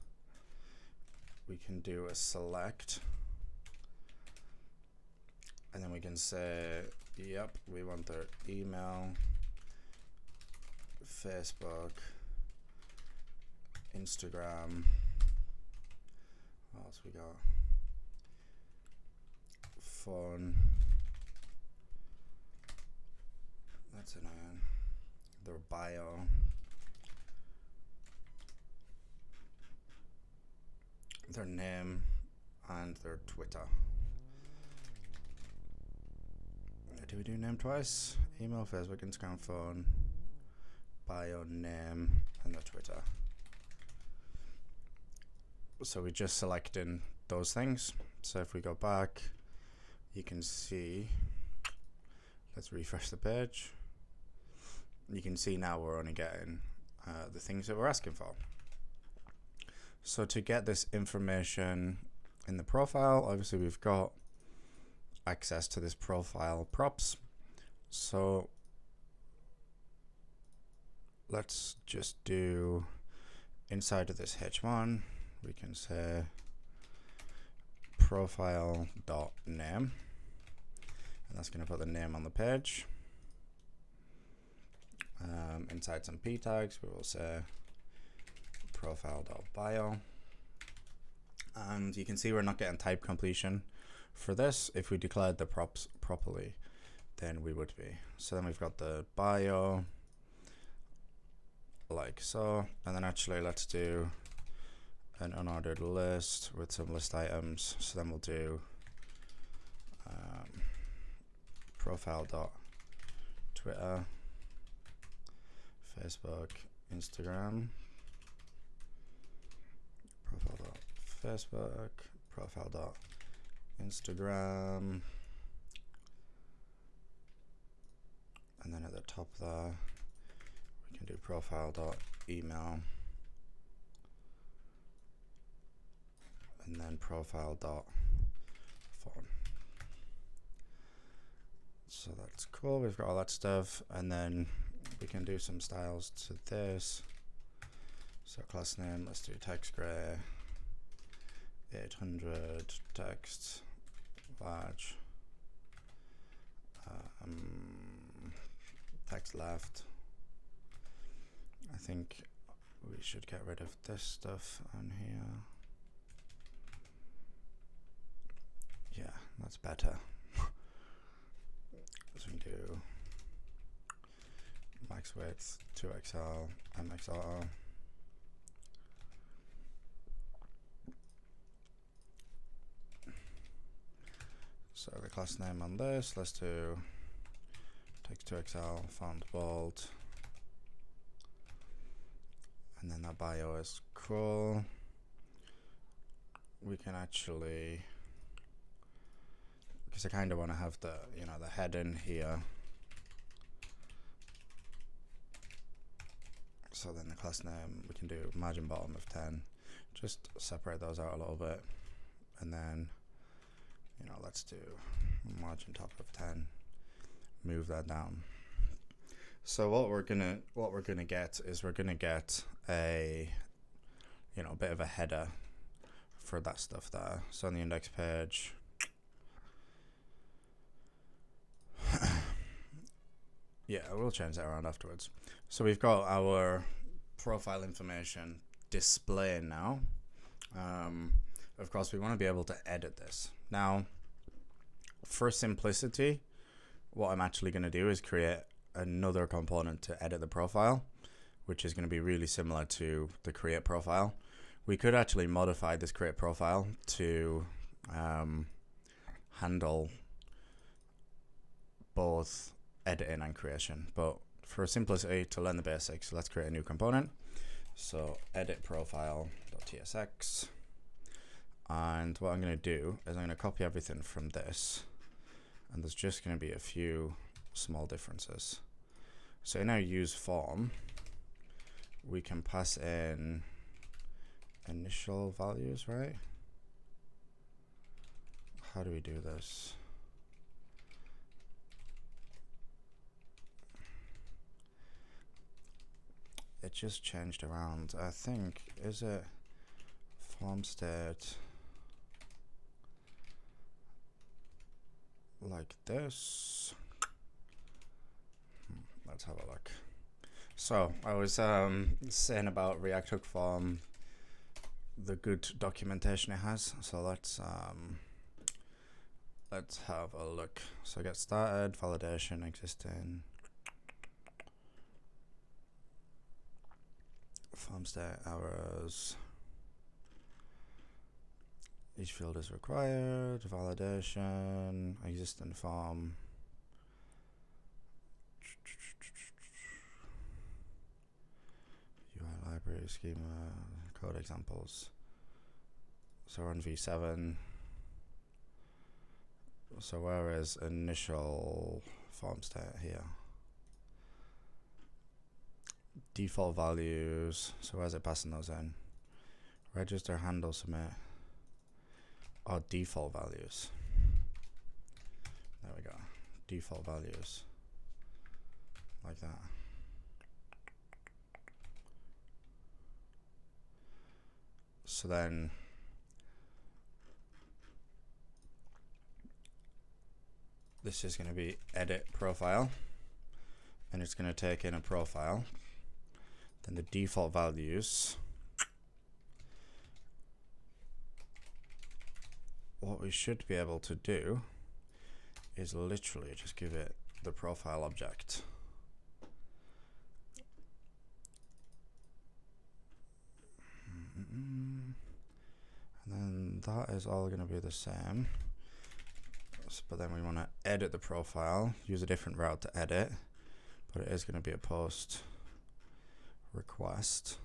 we can do a select, and then we can say, yep, we want their email, Facebook, Instagram, what else we got? Phone, that's annoying, their bio, their name, and their Twitter. Do we do name twice? Email, Facebook, Instagram, phone, bio, name, and the Twitter. So we're just selecting those things. So if we go back, you can see, let's refresh the page. You can see now we're only getting the things that we're asking for. So to get this information in the profile, obviously we've got access to this profile props. So let's just do inside of this h1, we can say profile.name, and that's going to put the name on the page. Inside some p tags, we will say profile.bio, and you can see we're not getting type completion for this. If we declared the props properly, then we would be. So then we've got the bio like so, and then actually let's do an unordered list with some list items. So then we'll do profile.twitter, Facebook, Instagram, profile.facebook, profile.instagram, and then at the top there we can do profile.email, and then profile.phone. So that's cool, we've got all that stuff, and then we can do some styles to this. So class name, let's do text gray, 800 text large, text left. I think we should get rid of this stuff on here. Yeah, that's better. So we can do max width 2XL, MX auto. So the class name on this, let's do text 2XL, font bold, and then that bio is cool. We can actually because I kind of want to have the, you know, the head in here. So then the class name, we can do margin bottom of 10. Just separate those out a little bit. And then, you know, let's do margin top of 10. Move that down. So what we're gonna get is we're gonna get a, you know, a bit of a header for that stuff there. So on the index page, yeah, we'll change that around afterwards. So we've got our profile information displaying now. Of course, we want to be able to edit this. Now, for simplicity, what I'm actually going to do is create another component to edit the profile, which is going to be really similar to the create profile. We could actually modify this create profile to handle both editing and creation, but for simplicity, to learn the basics, let's create a new component. So edit profile.tsx, and what I'm going to do is I'm going to copy everything from this, and there's just going to be a few small differences. So in our use form, we can pass in initial values, right? How do we do this? It just changed around. I think, is it form state like this? Let's have a look. So I was saying about React Hook Form, the good documentation it has. So let's have a look. So get started, validation, existing, form state errors. Each field is required, validation, existing form. UI library, schema, code examples. So we're on V7. So where is initial form state here? Default values. So where's it passing those in? Register, handle, submit. Oh, default values. There we go. Default values. Like that. So then this is going to be edit profile, and it's going to take in a profile. Then the default values. What we should be able to do is literally just give it the profile object. And then that is all going to be the same. But then we want to edit the profile, use a different route to edit, but it is going to be a post request.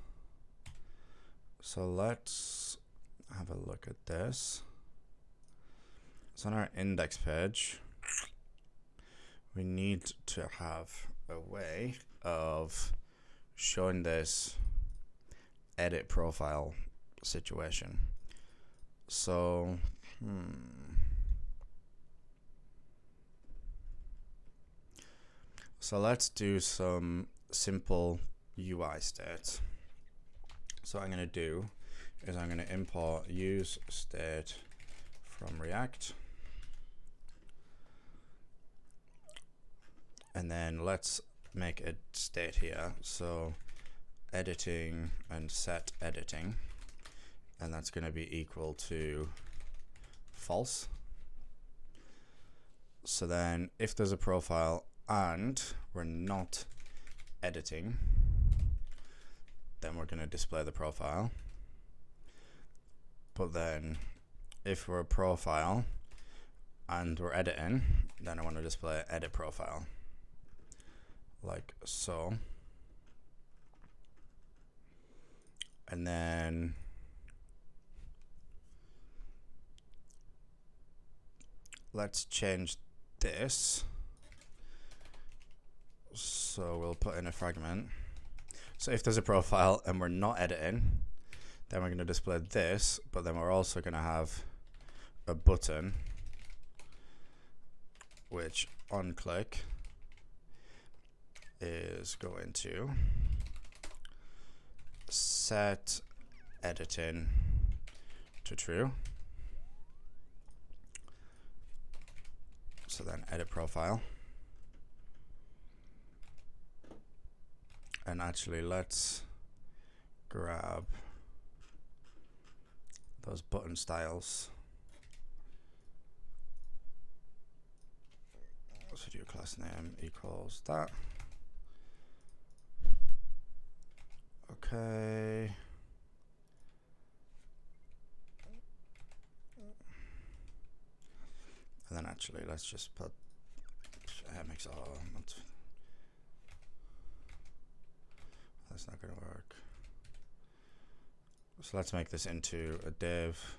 So let's have a look at this. So on our index page, we need to have a way of showing this edit profile situation. So, So let's do some simple UI state. So what I'm going to do is I'm going to import use state from React. And then let's make a state here. So editing and set editing. And that's going to be equal to false. So then if there's a profile and we're not editing, then we're going to display the profile. But then if we're a profile and we're editing, then I want to display edit profile, like so. And then let's change this. So we'll put in a fragment. So if there's a profile and we're not editing, then we're going to display this, but then we're also going to have a button which on click is going to set editing to true. So then edit profile. And actually let's grab those button styles. So do class name equals that. Okay. And then actually let's just put mx all. That's not going to work. So let's make this into a div.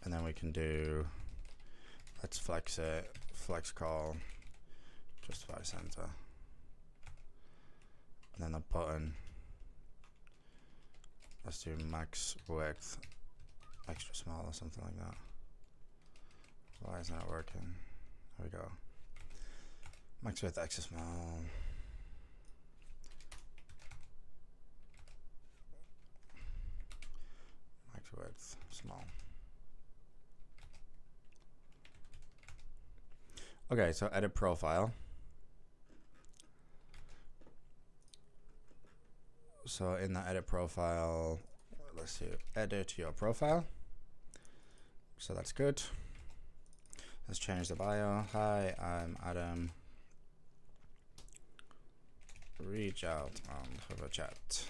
And then we can do, let's flex it, flex call, justify center. And then the button, let's do max width, extra small or something like that. Why isn't it working? There we go. Max width, extra small. Max width, small. Okay, so edit profile. So in the edit profile, let's do edit your profile. So that's good. Let's change the bio. Hi, I'm Adam. Reach out and have a chat.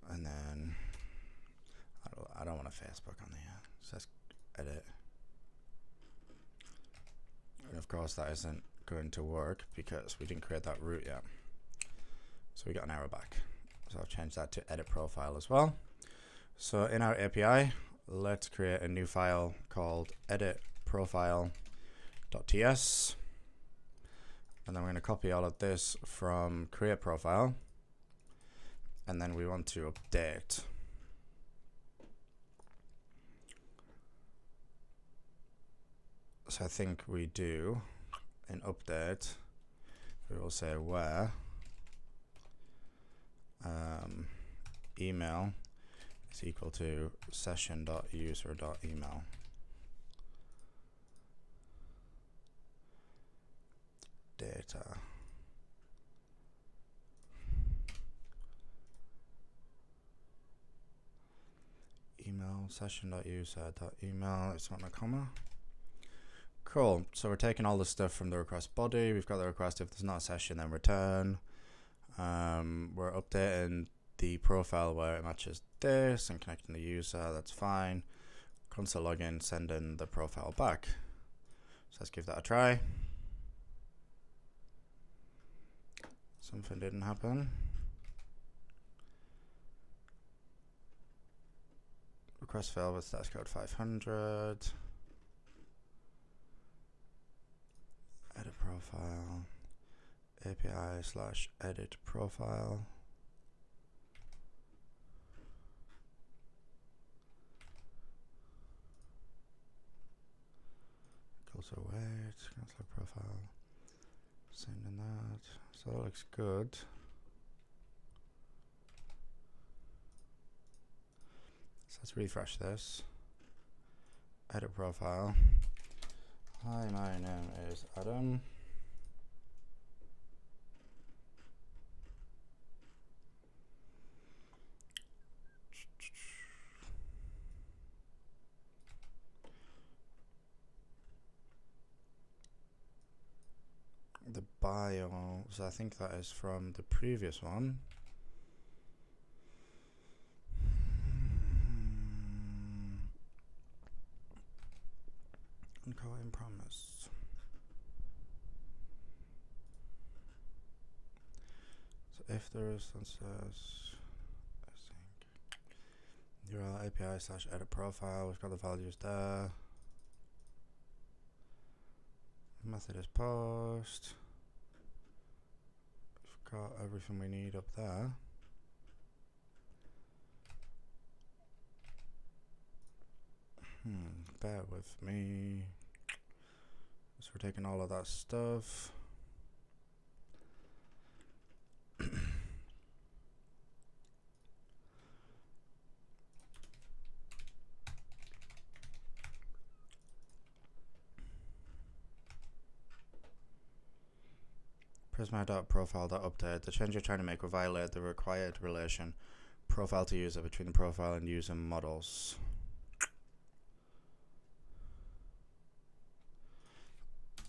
And then I don't want a Facebook on here. So let's edit. And of course that isn't going to work because we didn't create that root yet. So we got an error back. So I've changed that to edit profile as well. So in our API, let's create a new file called edit profile.ts. And then we're going to copy all of this from create profile. And then we want to update. So I think we do in update, we will say where email is equal to session.user.email. Data. Email session.user.email. It's not a comma. Cool. So we're taking all the stuff from the request body. We've got the request. If there's not a session, then return. We're updating the profile where it matches this and connecting the user. That's fine. Console login, sending the profile back. So let's give that a try. Something didn't happen. Request failed with status code 500. Edit profile. API/edit profile. Also wait, cancel profile. Sending that. So that looks good. So let's refresh this. Edit profile. Hi, my name is Adam. The bio, so I think that is from the previous one. Uncoding promise. So if the response says, I think URL API/edit profile. We've got the values there. Method is post. We've got everything we need up there. Bear with me. So we're taking all of that stuff. Prisma.profile.update. The change you're trying to make will violate the required relation profile to user between the profile and user models.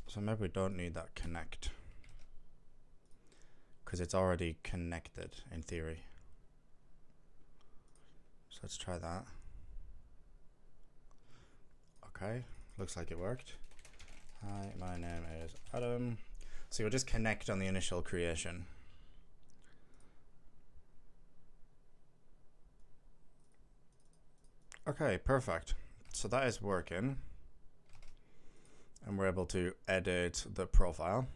So maybe we don't need that connect, because it's already connected in theory. So let's try that. Okay, looks like it worked. Hi, my name is Adam. So you'll just connect on the initial creation. Okay, perfect. So that is working. And we're able to edit the profile.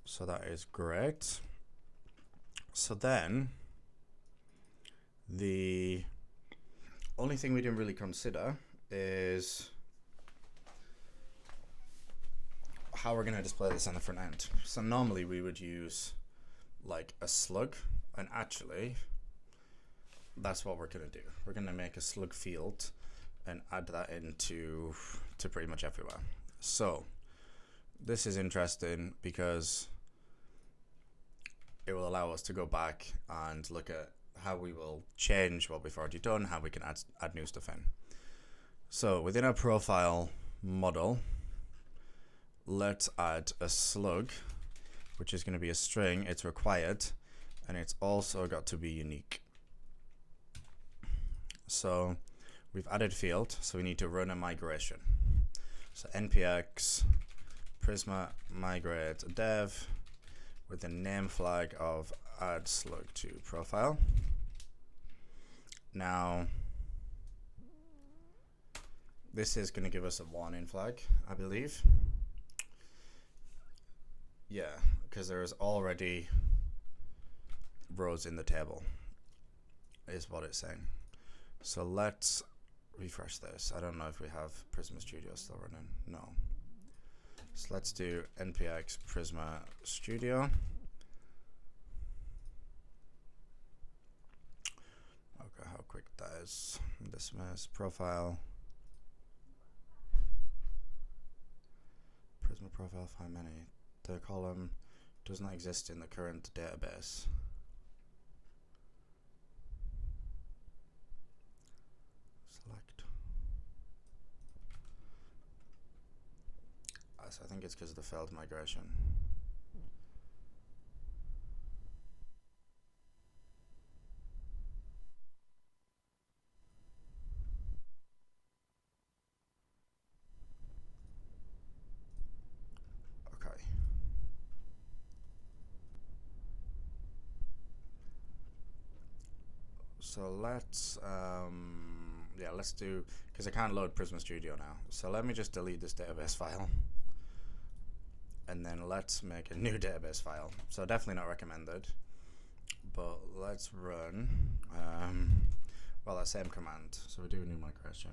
So that is great. So then, the only thing we didn't really consider is how we're going to display this on the front end. So normally we would use like a slug, and actually that's what we're going to do. We're going to make a slug field and add that into pretty much everywhere. So this is interesting because it will allow us to go back and look at how we will change what we've already done, how we can add new stuff in. So within our profile model, let's add a slug, which is going to be a string. It's required, and it's also got to be unique. So we've added field, so we need to run a migration. So npx prisma migrate dev with the name flag of add slug to profile. Now this is going to give us a warning flag, I believe. Yeah, because there's already rows in the table, is what it's saying. So let's refresh this. I don't know if we have Prisma Studio still running. No. So let's do npx Prisma Studio. Okay, how quick that is. Dismiss profile. Prisma profile, find many. The column does not exist in the current database. Select. So I think it's because of the failed migration. Okay. So let's do, because I can't load Prisma Studio now. So let me just delete this database file. And then let's make a new database file. So definitely not recommended. But let's run that same command. So we do a new migration.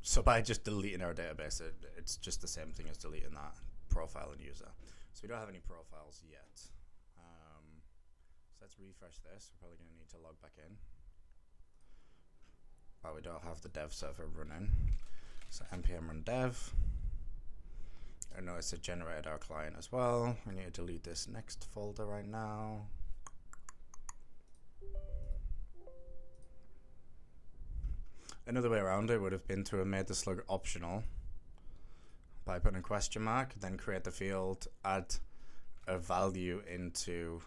So by just deleting our database, it's just the same thing as deleting that profile and user. So we don't have any profiles yet. So let's refresh this. We're probably going to need to log back in. But we don't have the dev server running. So npm run dev. I notice it generated our client as well. We need to delete this next folder right now. Another way around it would have been to have made the slug optional by putting a question mark, then create the field, add a value into,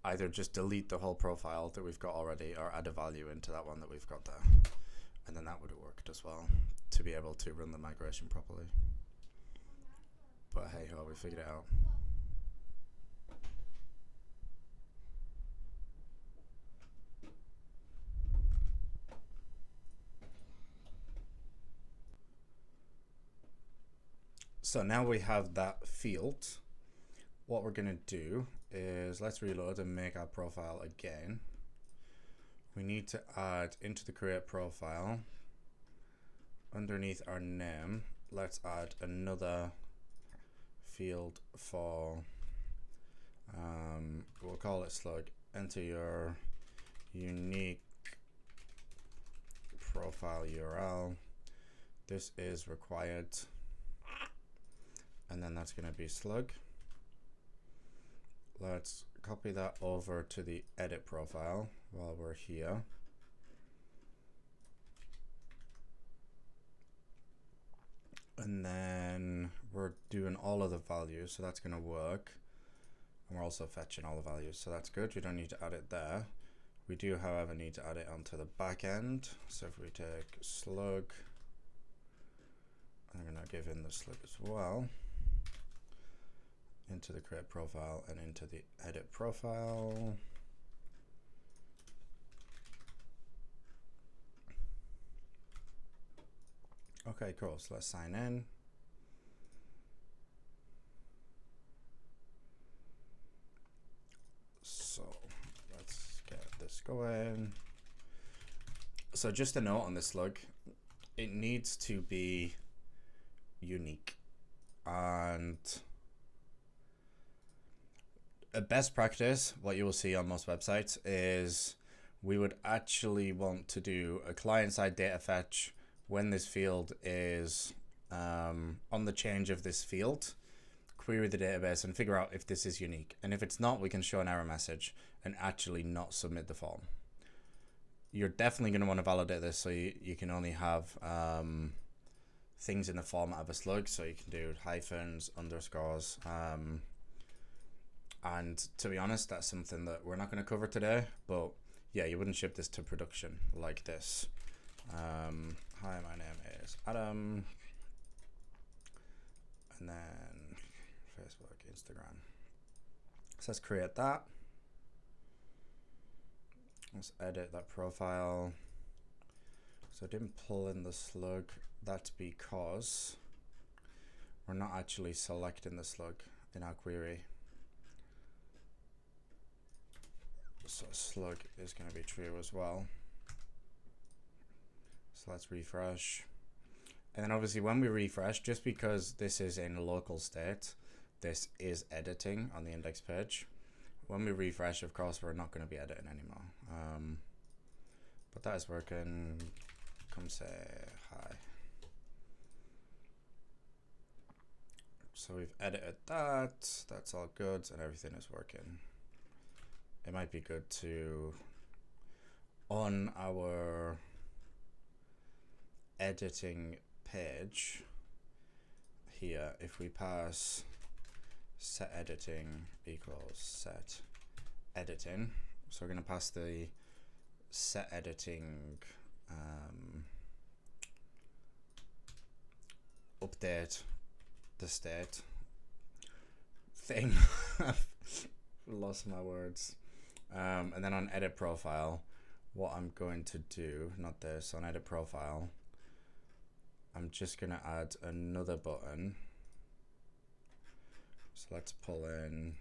either just delete the whole profile that we've got already or add a value into that one that we've got there. And then that would have worked as well to be able to run the migration properly. But hey ho, we figured it out. So now we have that field. What we're going to do is let's reload and make our profile again. We need to add into the create profile, underneath our name, let's add another field for, we'll call it slug. Enter your unique profile URL. This is required. And then that's going to be slug. Let's copy that over to the edit profile while we're here. And then we're doing all of the values, so that's going to work. And we're also fetching all the values, so that's good. We don't need to add it there. We do, however, need to add it onto the back end. So if we take slug, I'm going to give in the slug as well, into the create profile and into the edit profile. Okay, cool. So let's sign in. So let's get this going. So just a note on this slug, it needs to be unique. And a best practice, what you will see on most websites, is we would actually want to do a client-side data fetch when this field is on the change of this field, query the database and figure out if this is unique. And if it's not, we can show an error message and actually not submit the form. You're definitely going to want to validate this, so you can only have things in the format of a slug. So you can do hyphens, underscores, and to be honest, that's something that we're not going to cover today. But yeah, you wouldn't ship this to production like this. Hi, my name is Adam, and then Facebook, Instagram. So let's create that. Let's edit that profile. So I didn't pull in the slug. That's because we're not actually selecting the slug in our query. So slug is going to be true as well. So let's refresh. And then obviously when we refresh, just because this is in a local state, this is editing on the index page. When we refresh, of course, we're not going to be editing anymore. But that is working. Come say hi. So we've edited that. That's all good and everything is working. It might be good to, on our editing page here, if we pass set editing equals set editing, so we're going to pass the set editing update the state thing. I've lost my words. And then on edit profile, what I'm going to do, not this, on edit profile, I'm just going to add another button. So let's pull in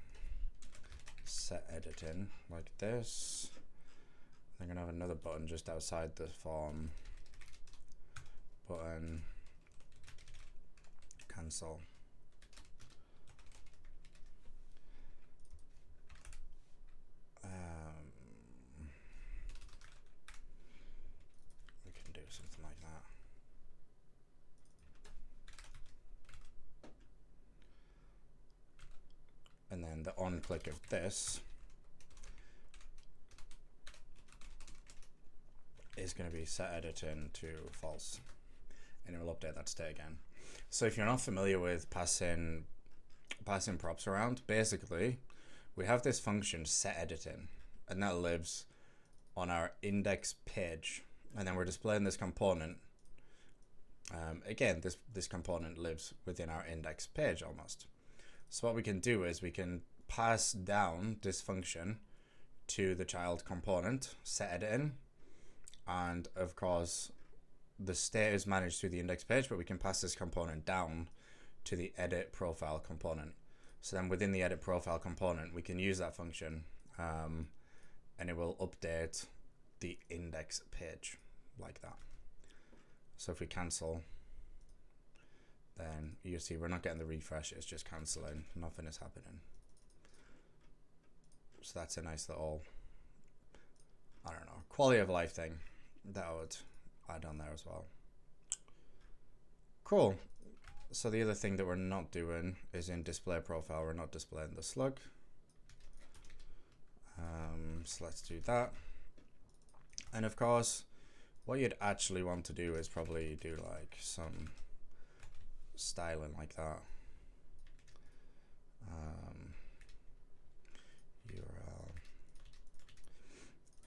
set editing like this. I'm going to have another button just outside the form button, cancel. We can do something like that. And then the on click of this is going to be set editing to false, and it will update that state again. So if you're not familiar with passing props around, basically we have this function set editing, and that lives on our index page, and then we're displaying this component. Again, this component lives within our index page almost. So what we can do is we can pass down this function to the child component, set editing, and of course the state is managed through the index page, but we can pass this component down to the edit profile component. So then within the edit profile component, we can use that function, and it will update the index page like that. So if we cancel, then you see we're not getting the refresh, it's just canceling, nothing is happening. So that's a nice little, I don't know, quality of life thing that I would add on there as well. Cool. So the other thing that we're not doing is in display profile, we're not displaying the slug. So let's do that. And of course, what you'd actually want to do is probably do like some styling like that. URL.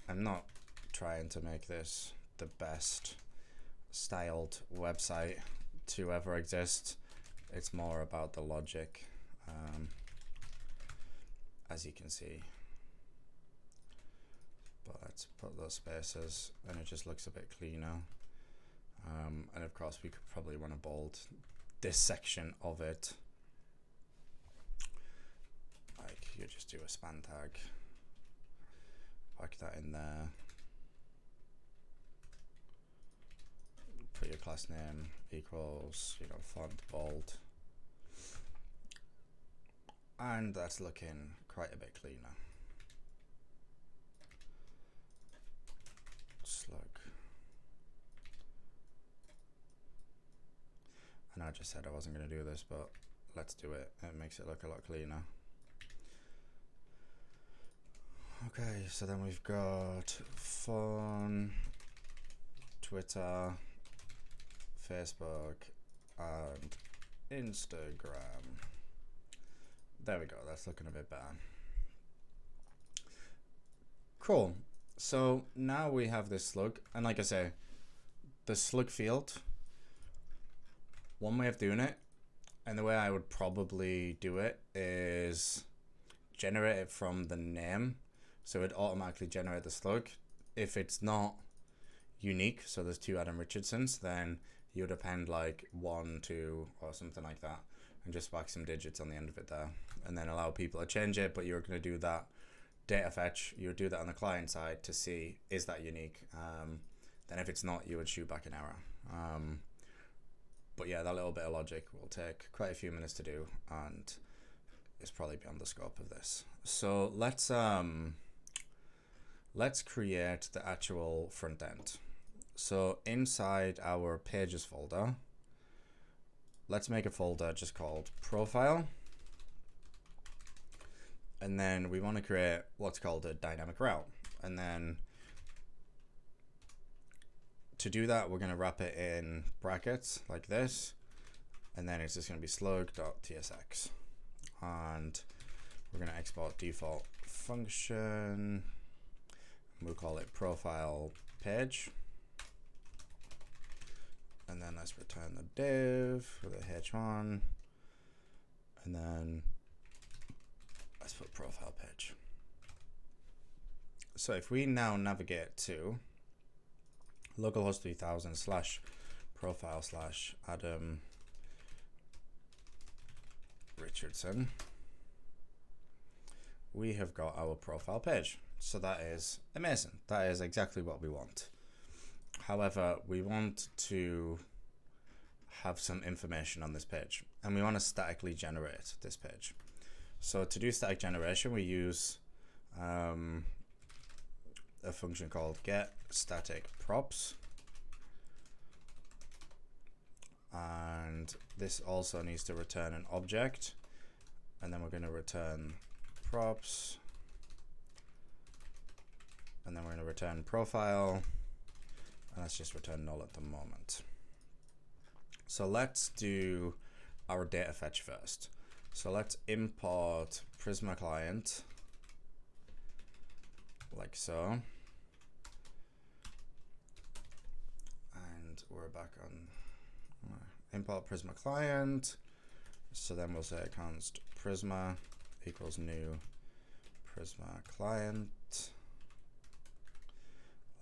I'm not trying to make this the best styled website to ever exist. It's more about the logic, as you can see. But let's put those spaces and it just looks a bit cleaner. And of course we could probably want to bold this section of it. Like you just do a span tag, pack that in there, put your class name equals, you know, font bold, and that's looking quite a bit cleaner. Slug. And I just said I wasn't going to do this, but let's do it. It makes it look a lot cleaner. Okay, so then we've got phone, Twitter, Facebook, and Instagram. There we go, that's looking a bit better. Cool. So now we have this slug, and like I say, the slug field, one way of doing it, and the way I would probably do it is generate it from the name. So it automatically generate the slug. If it's not unique, so there's 2 Adam Richardsons, then you would append like 1, 2, or something like that, and just whack some digits on the end of it there, and then allow people to change it. But you're going to do that data fetch, you would do that on the client side to see, is that unique? Then if it's not, you would shoot back an error. But yeah, that little bit of logic will take quite a few minutes to do, and it's probably beyond the scope of this. So let's create the actual front end. So inside our pages folder, let's make a folder just called profile. And then we want to create what's called a dynamic route. And then to do that, we're going to wrap it in brackets like this. And then it's just going to be slug.tsx. And we're going to export default function. We'll call it profile page. And then let's return the div with a h1. And then let's put profile page. So if we now navigate to localhost 3000 /profile /Adam Richardson, we have got our profile page. So that is amazing. That is exactly what we want. However, we want to have some information on this page, and we want to statically generate this page. So to do static generation, we use a function called get static props. And this also needs to return an object. And then we're going to return props. And then we're going to return profile. And let's just return null at the moment. So let's do our data fetch first. So let's import Prisma client like so. And we're back on import Prisma client. So then we'll say const Prisma equals new Prisma client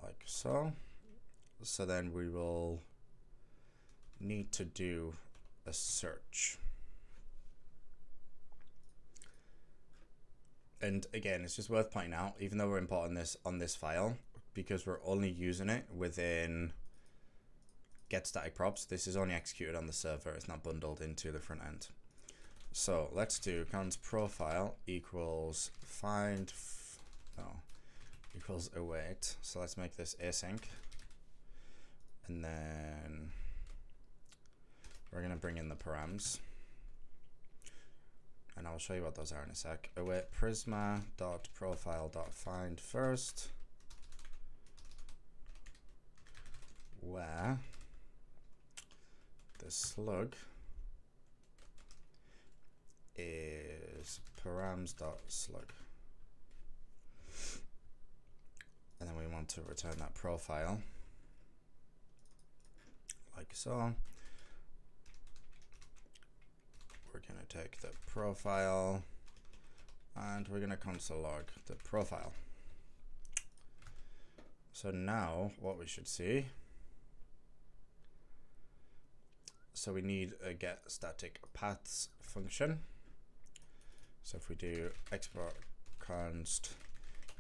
like so. So then we will need to do a search. And again, it's just worth pointing out, even though we're importing this on this file, because we're only using it within get static props, this is only executed on the server. It's not bundled into the front end. So let's do const profile equals equals await. So let's make this async. And then we're going to bring in the params. And I'll show you what those are in a sec. Await prisma.profile.find first, where the slug is params.slug. And then we want to return that profile like so. We're going to take the profile and we're going to console log the profile. So now what we should see, so we need a get static paths function. So if we do export const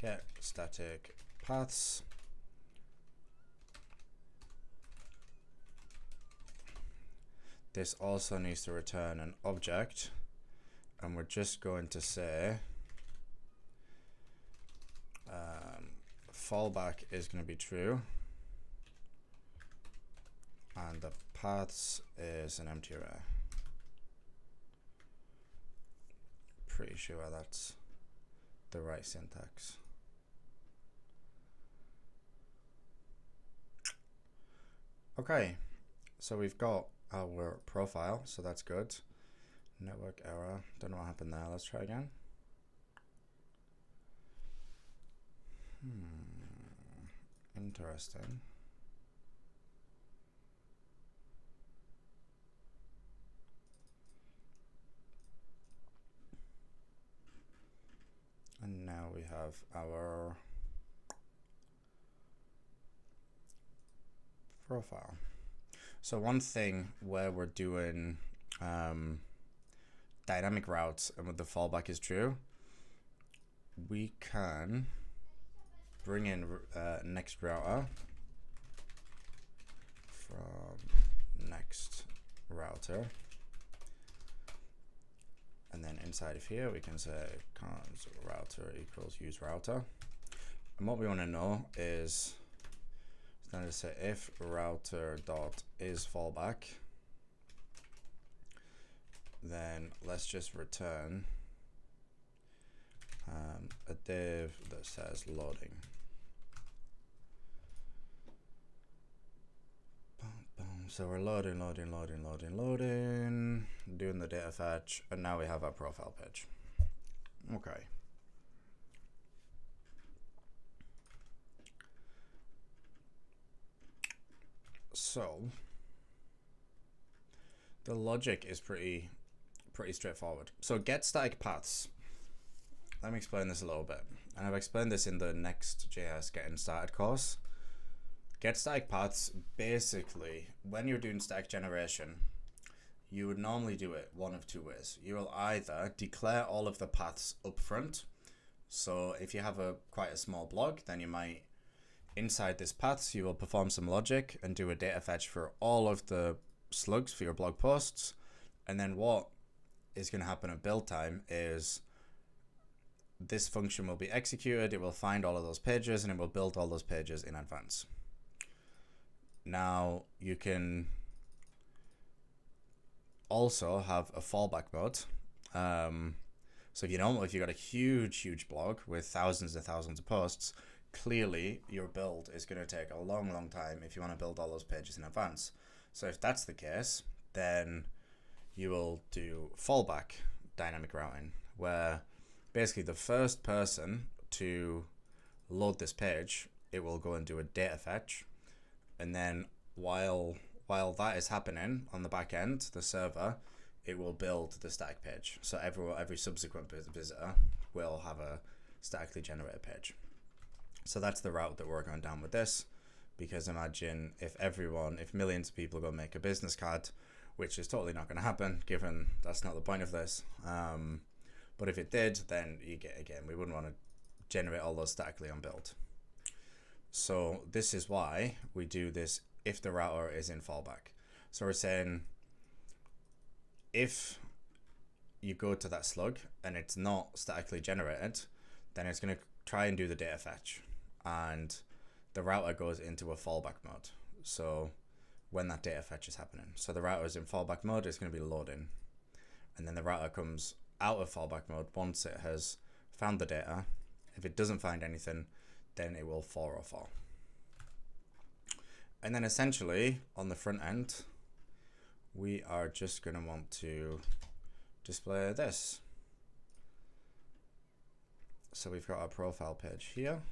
get static paths, this also needs to return an object, and we're just going to say fallback is going to be true, and the paths is an empty array. Pretty sure that's the right syntax. Okay, so we've got our profile, so that's good. Network error, don't know what happened there. Let's try again. Interesting. And now we have our profile. So one thing where we're doing dynamic routes and with the fallback is true, we can bring in next router from next router, and then inside of here we can say const router equals use router, and what we want to know is going to say if router dot is fallback, then let's just return a div that says loading. So we're loading, doing the data fetch, and now we have our profile page. Okay. So the logic is pretty straightforward. So get static paths. Let me explain this a little bit. And I've explained this in the Next.js Getting Started course. Get static paths, basically, when you're doing static generation, you would normally do it one of two ways. You will either declare all of the paths up front. So if you have quite a small blog, then you might, inside this paths, you will perform some logic and do a data fetch for all of the slugs for your blog posts. And then what is going to happen at build time is this function will be executed, it will find all of those pages, and it will build all those pages in advance. Now you can also have a fallback mode. So if you've got a huge blog with thousands and thousands of posts, clearly your build is going to take a long time if you want to build all those pages in advance. So if that's the case, then you will do fallback dynamic routing, where basically the first person to load this page, it will go and do a data fetch, and then while that is happening on the back end, the server, it will build the static page. So every subsequent visitor will have a statically generated page. So that's the route that we're going down with this, because imagine if millions of people go make a business card, which is totally not going to happen, given that's not the point of this. But if it did, then again, we wouldn't want to generate all those statically on build. So this is why we do this if the router is in fallback. So we're saying if you go to that slug and it's not statically generated, then it's going to try and do the data fetch, and the router goes into a fallback mode. So when that data fetch is happening, so the router is in fallback mode, it's going to be loading, and then the router comes out of fallback mode once it has found the data. If it doesn't find anything, then it will 404. And then essentially on the front end, we are just going to want to display this. So we've got our profile page here.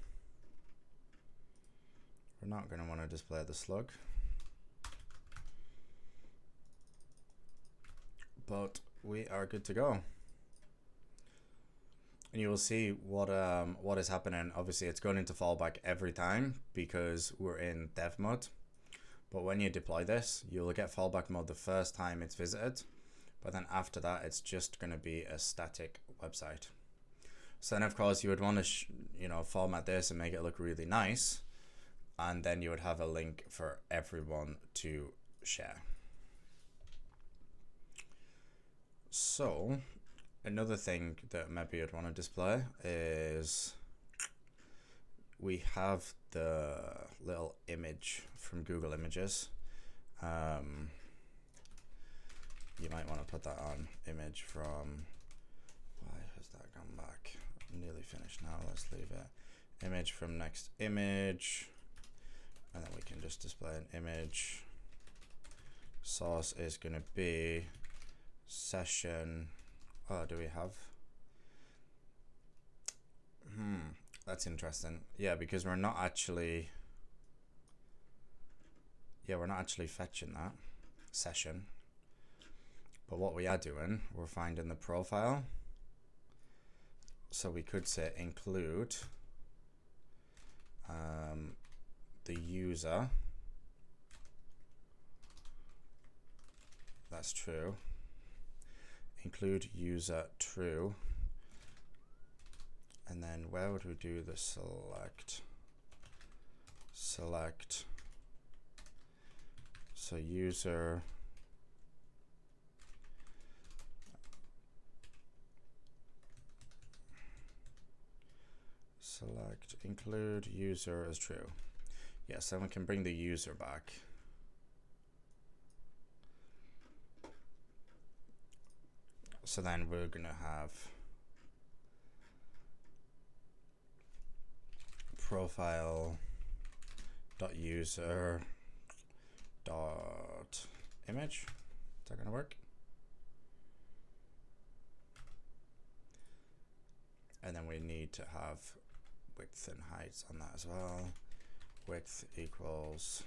We're not going to want to display the slug, but we are good to go. And you will see what is happening. Obviously, it's going into fallback every time because we're in dev mode. But when you deploy this, you'll get fallback mode the first time it's visited. But then after that, it's just going to be a static website. So then, of course, you would want to format this and make it look really nice. And then you would have a link for everyone to share. So another thing that maybe you'd want to display is we have the little image from Google Images. You might want to put that on image from, why has that gone back? I'm nearly finished now, let's leave it. Image from next image, and then we can just display an image. Source is going to be session. Oh, do we have? That's interesting. Yeah, because we're not actually fetching that session. But what we are doing, we're finding the profile. So we could say include the user. That's true. Include user true. And then where would we do the select? Select. So user. Select include user as true. Yes, then we can bring the user back. So then we're going to have profile dot user dot image. Is that going to work? And then we need to have width and height on that as well. Width equals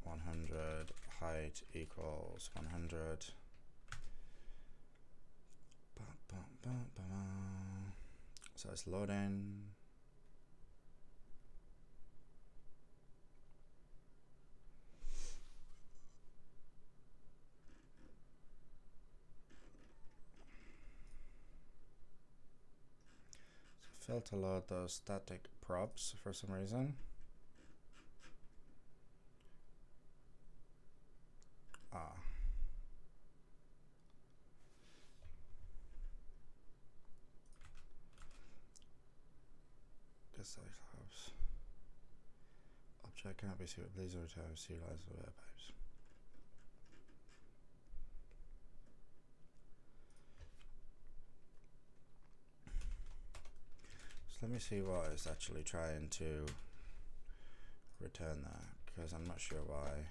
100, height equals 100. So it's loading. So failed to load those static props for some reason. Object cannot be suited. Please return serialized web pipes. So let me see what it's actually trying to return that, because I'm not sure why.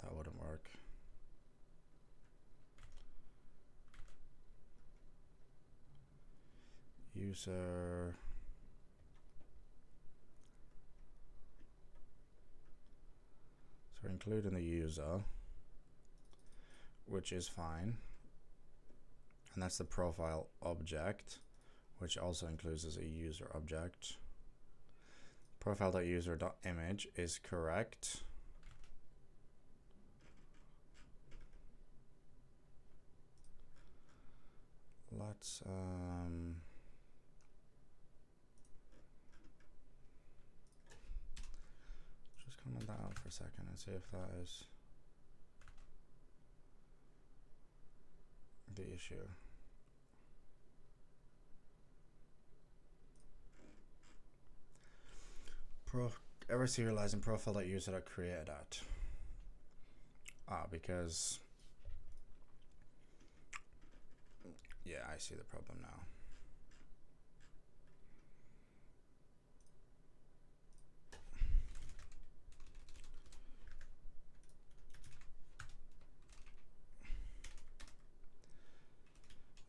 That wouldn't work. User. So we're including the user, which is fine. And that's the profile object, which also includes as a user object. Profile.user.image is correct. let's just comment that out for a second and see if that is the issue. Ever serializing profile.user.created at. Because yeah, I see the problem now.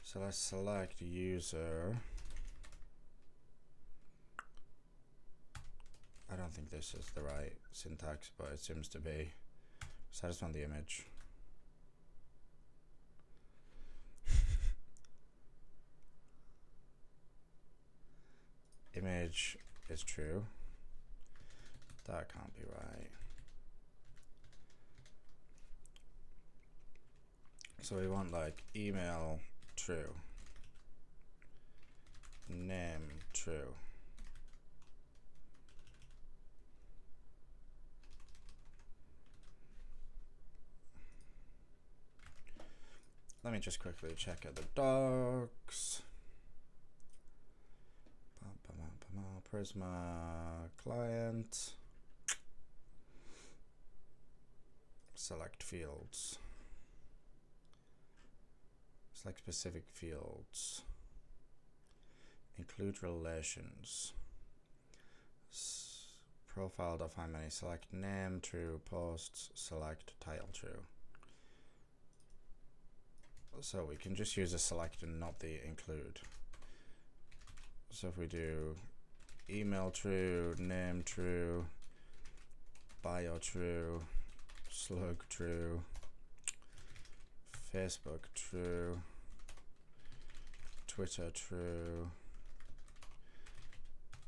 So let's select user. I don't think this is the right syntax, but it seems to be. So I just want the image. Image is true. That can't be right. So we want like email true, name true. Let me just quickly check out the docs. Prisma client. Select fields. Select specific fields. Include relations. Profile.find many. Select name true. Posts. Select title true. So we can just use a select and not the include. So if we do email true, name true, bio true, slug true, Facebook true, Twitter true,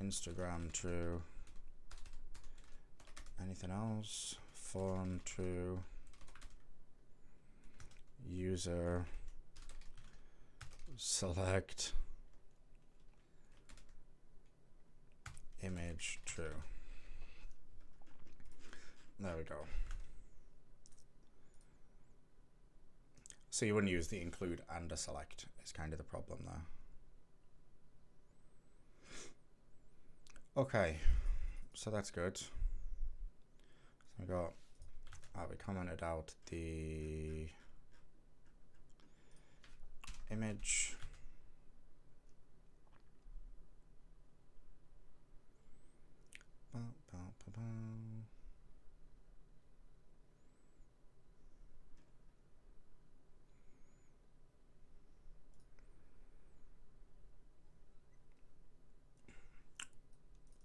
Instagram true, anything else, phone true, user, select, image true. There we go. So you wouldn't use the include and a select is kind of the problem there. Okay, so that's good. So we got, we commented out the image.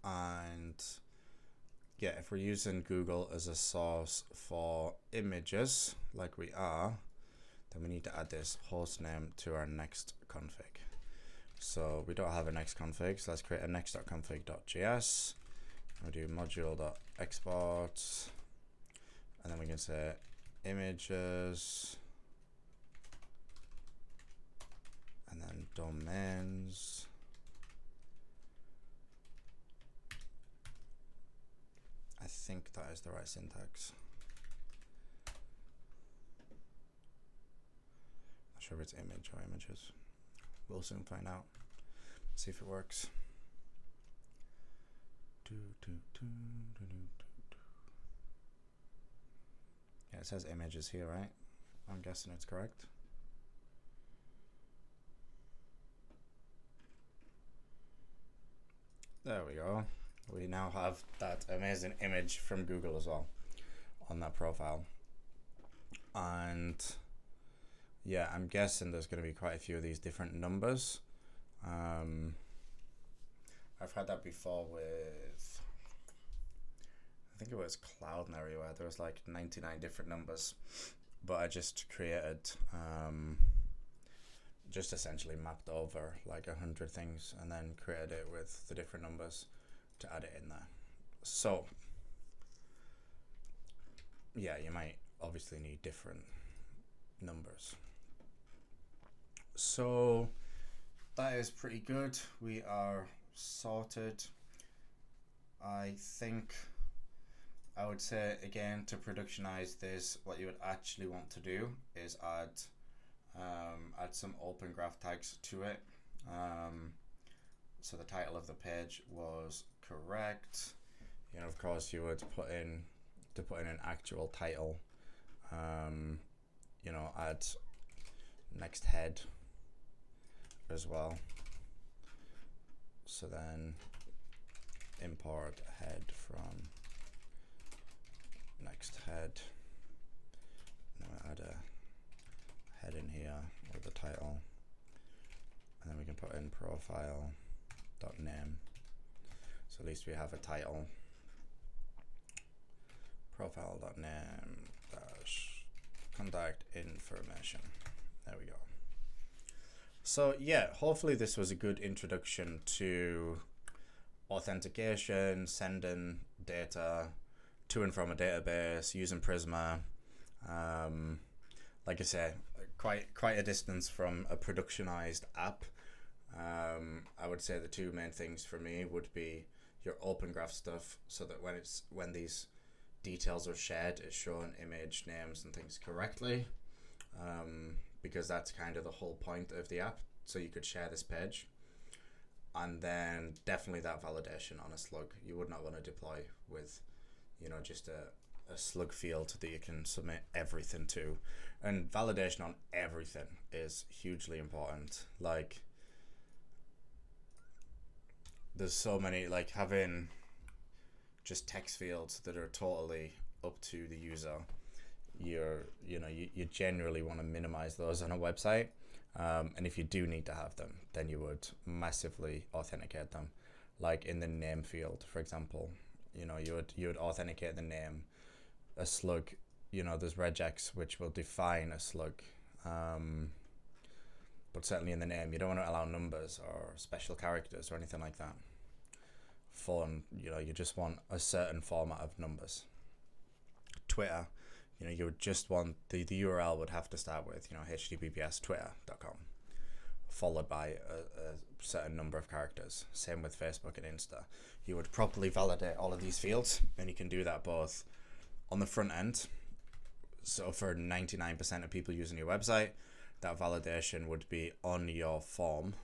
And yeah, if we're using Google as a source for images, like we are, then we need to add this host name to our next config. So we don't have a next config, so let's create a next.config.js. We'll do module.export, and then we can say images, and then domains. I think that is the right syntax. Not sure if it's image or images. We'll soon find out. See if it works. Yeah, it says images here, right? I'm guessing it's correct. There we go. We now have that amazing image from Google as well on that profile. And yeah, I'm guessing there's going to be quite a few of these different numbers. I've had that before with, I think it was Cloudinary, where there was like 99 different numbers, but I just created, just essentially mapped over like 100 things and then created it with the different numbers to add it in there. So yeah, you might obviously need different numbers. So that is pretty good. We are sorted. I think I would say, again, to productionize this, what you would actually want to do is add some open graph tags to it. So the title of the page was correct. You know, of course, you would put in an actual title. You know, add next head as well. So then import head from next head. And then we add a head in here with the title. And then we can put in profile.name. So at least we have a title. Profile.name dash contact information. There we go. So yeah, hopefully this was a good introduction to authentication, sending data to and from a database, using Prisma. Like I say, quite a distance from a productionized app. I would say the two main things for me would be your open graph stuff, so that when these details are shared, it's showing image names and things correctly, because that's kind of the whole point of the app. So you could share this page, and then definitely that validation on a slug. You would not want to deploy with, you know, just a slug field that you can submit everything to. And validation on everything is hugely important. Like, there's so many, like having just text fields that are totally up to the user. You generally want to minimize those on a website. And if you do need to have them, then you would massively authenticate them. Like in the name field, for example, you know, you would authenticate the name. A slug, you know, there's regex which will define a slug, but certainly in the name you don't want to allow numbers or special characters or anything like that. Phone, you know, you just want a certain format of numbers. Twitter, you know, you would just want the URL would have to start with, you know, https twitter.com, followed by a certain number of characters. Same with Facebook and Insta. You would properly validate all of these fields, and you can do that both on the front end. So for 99% of people using your website, that validation would be on your form.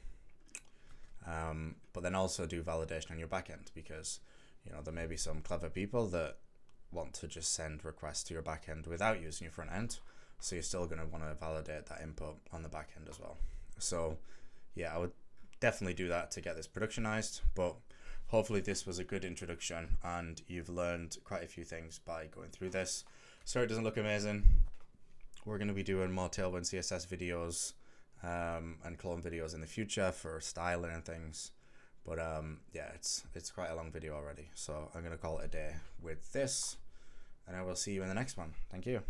But then also do validation on your backend, because, you know, there may be some clever people that want to just send requests to your backend without using your front end. So you're still going to want to validate that input on the backend as well. So yeah, I would definitely do that to get this productionized, but hopefully this was a good introduction and you've learned quite a few things by going through this. Sorry it doesn't look amazing. We're going to be doing more Tailwind CSS videos and clone videos in the future for styling and things. But yeah, it's quite a long video already. So I'm going to call it a day with this, and I will see you in the next one. Thank you.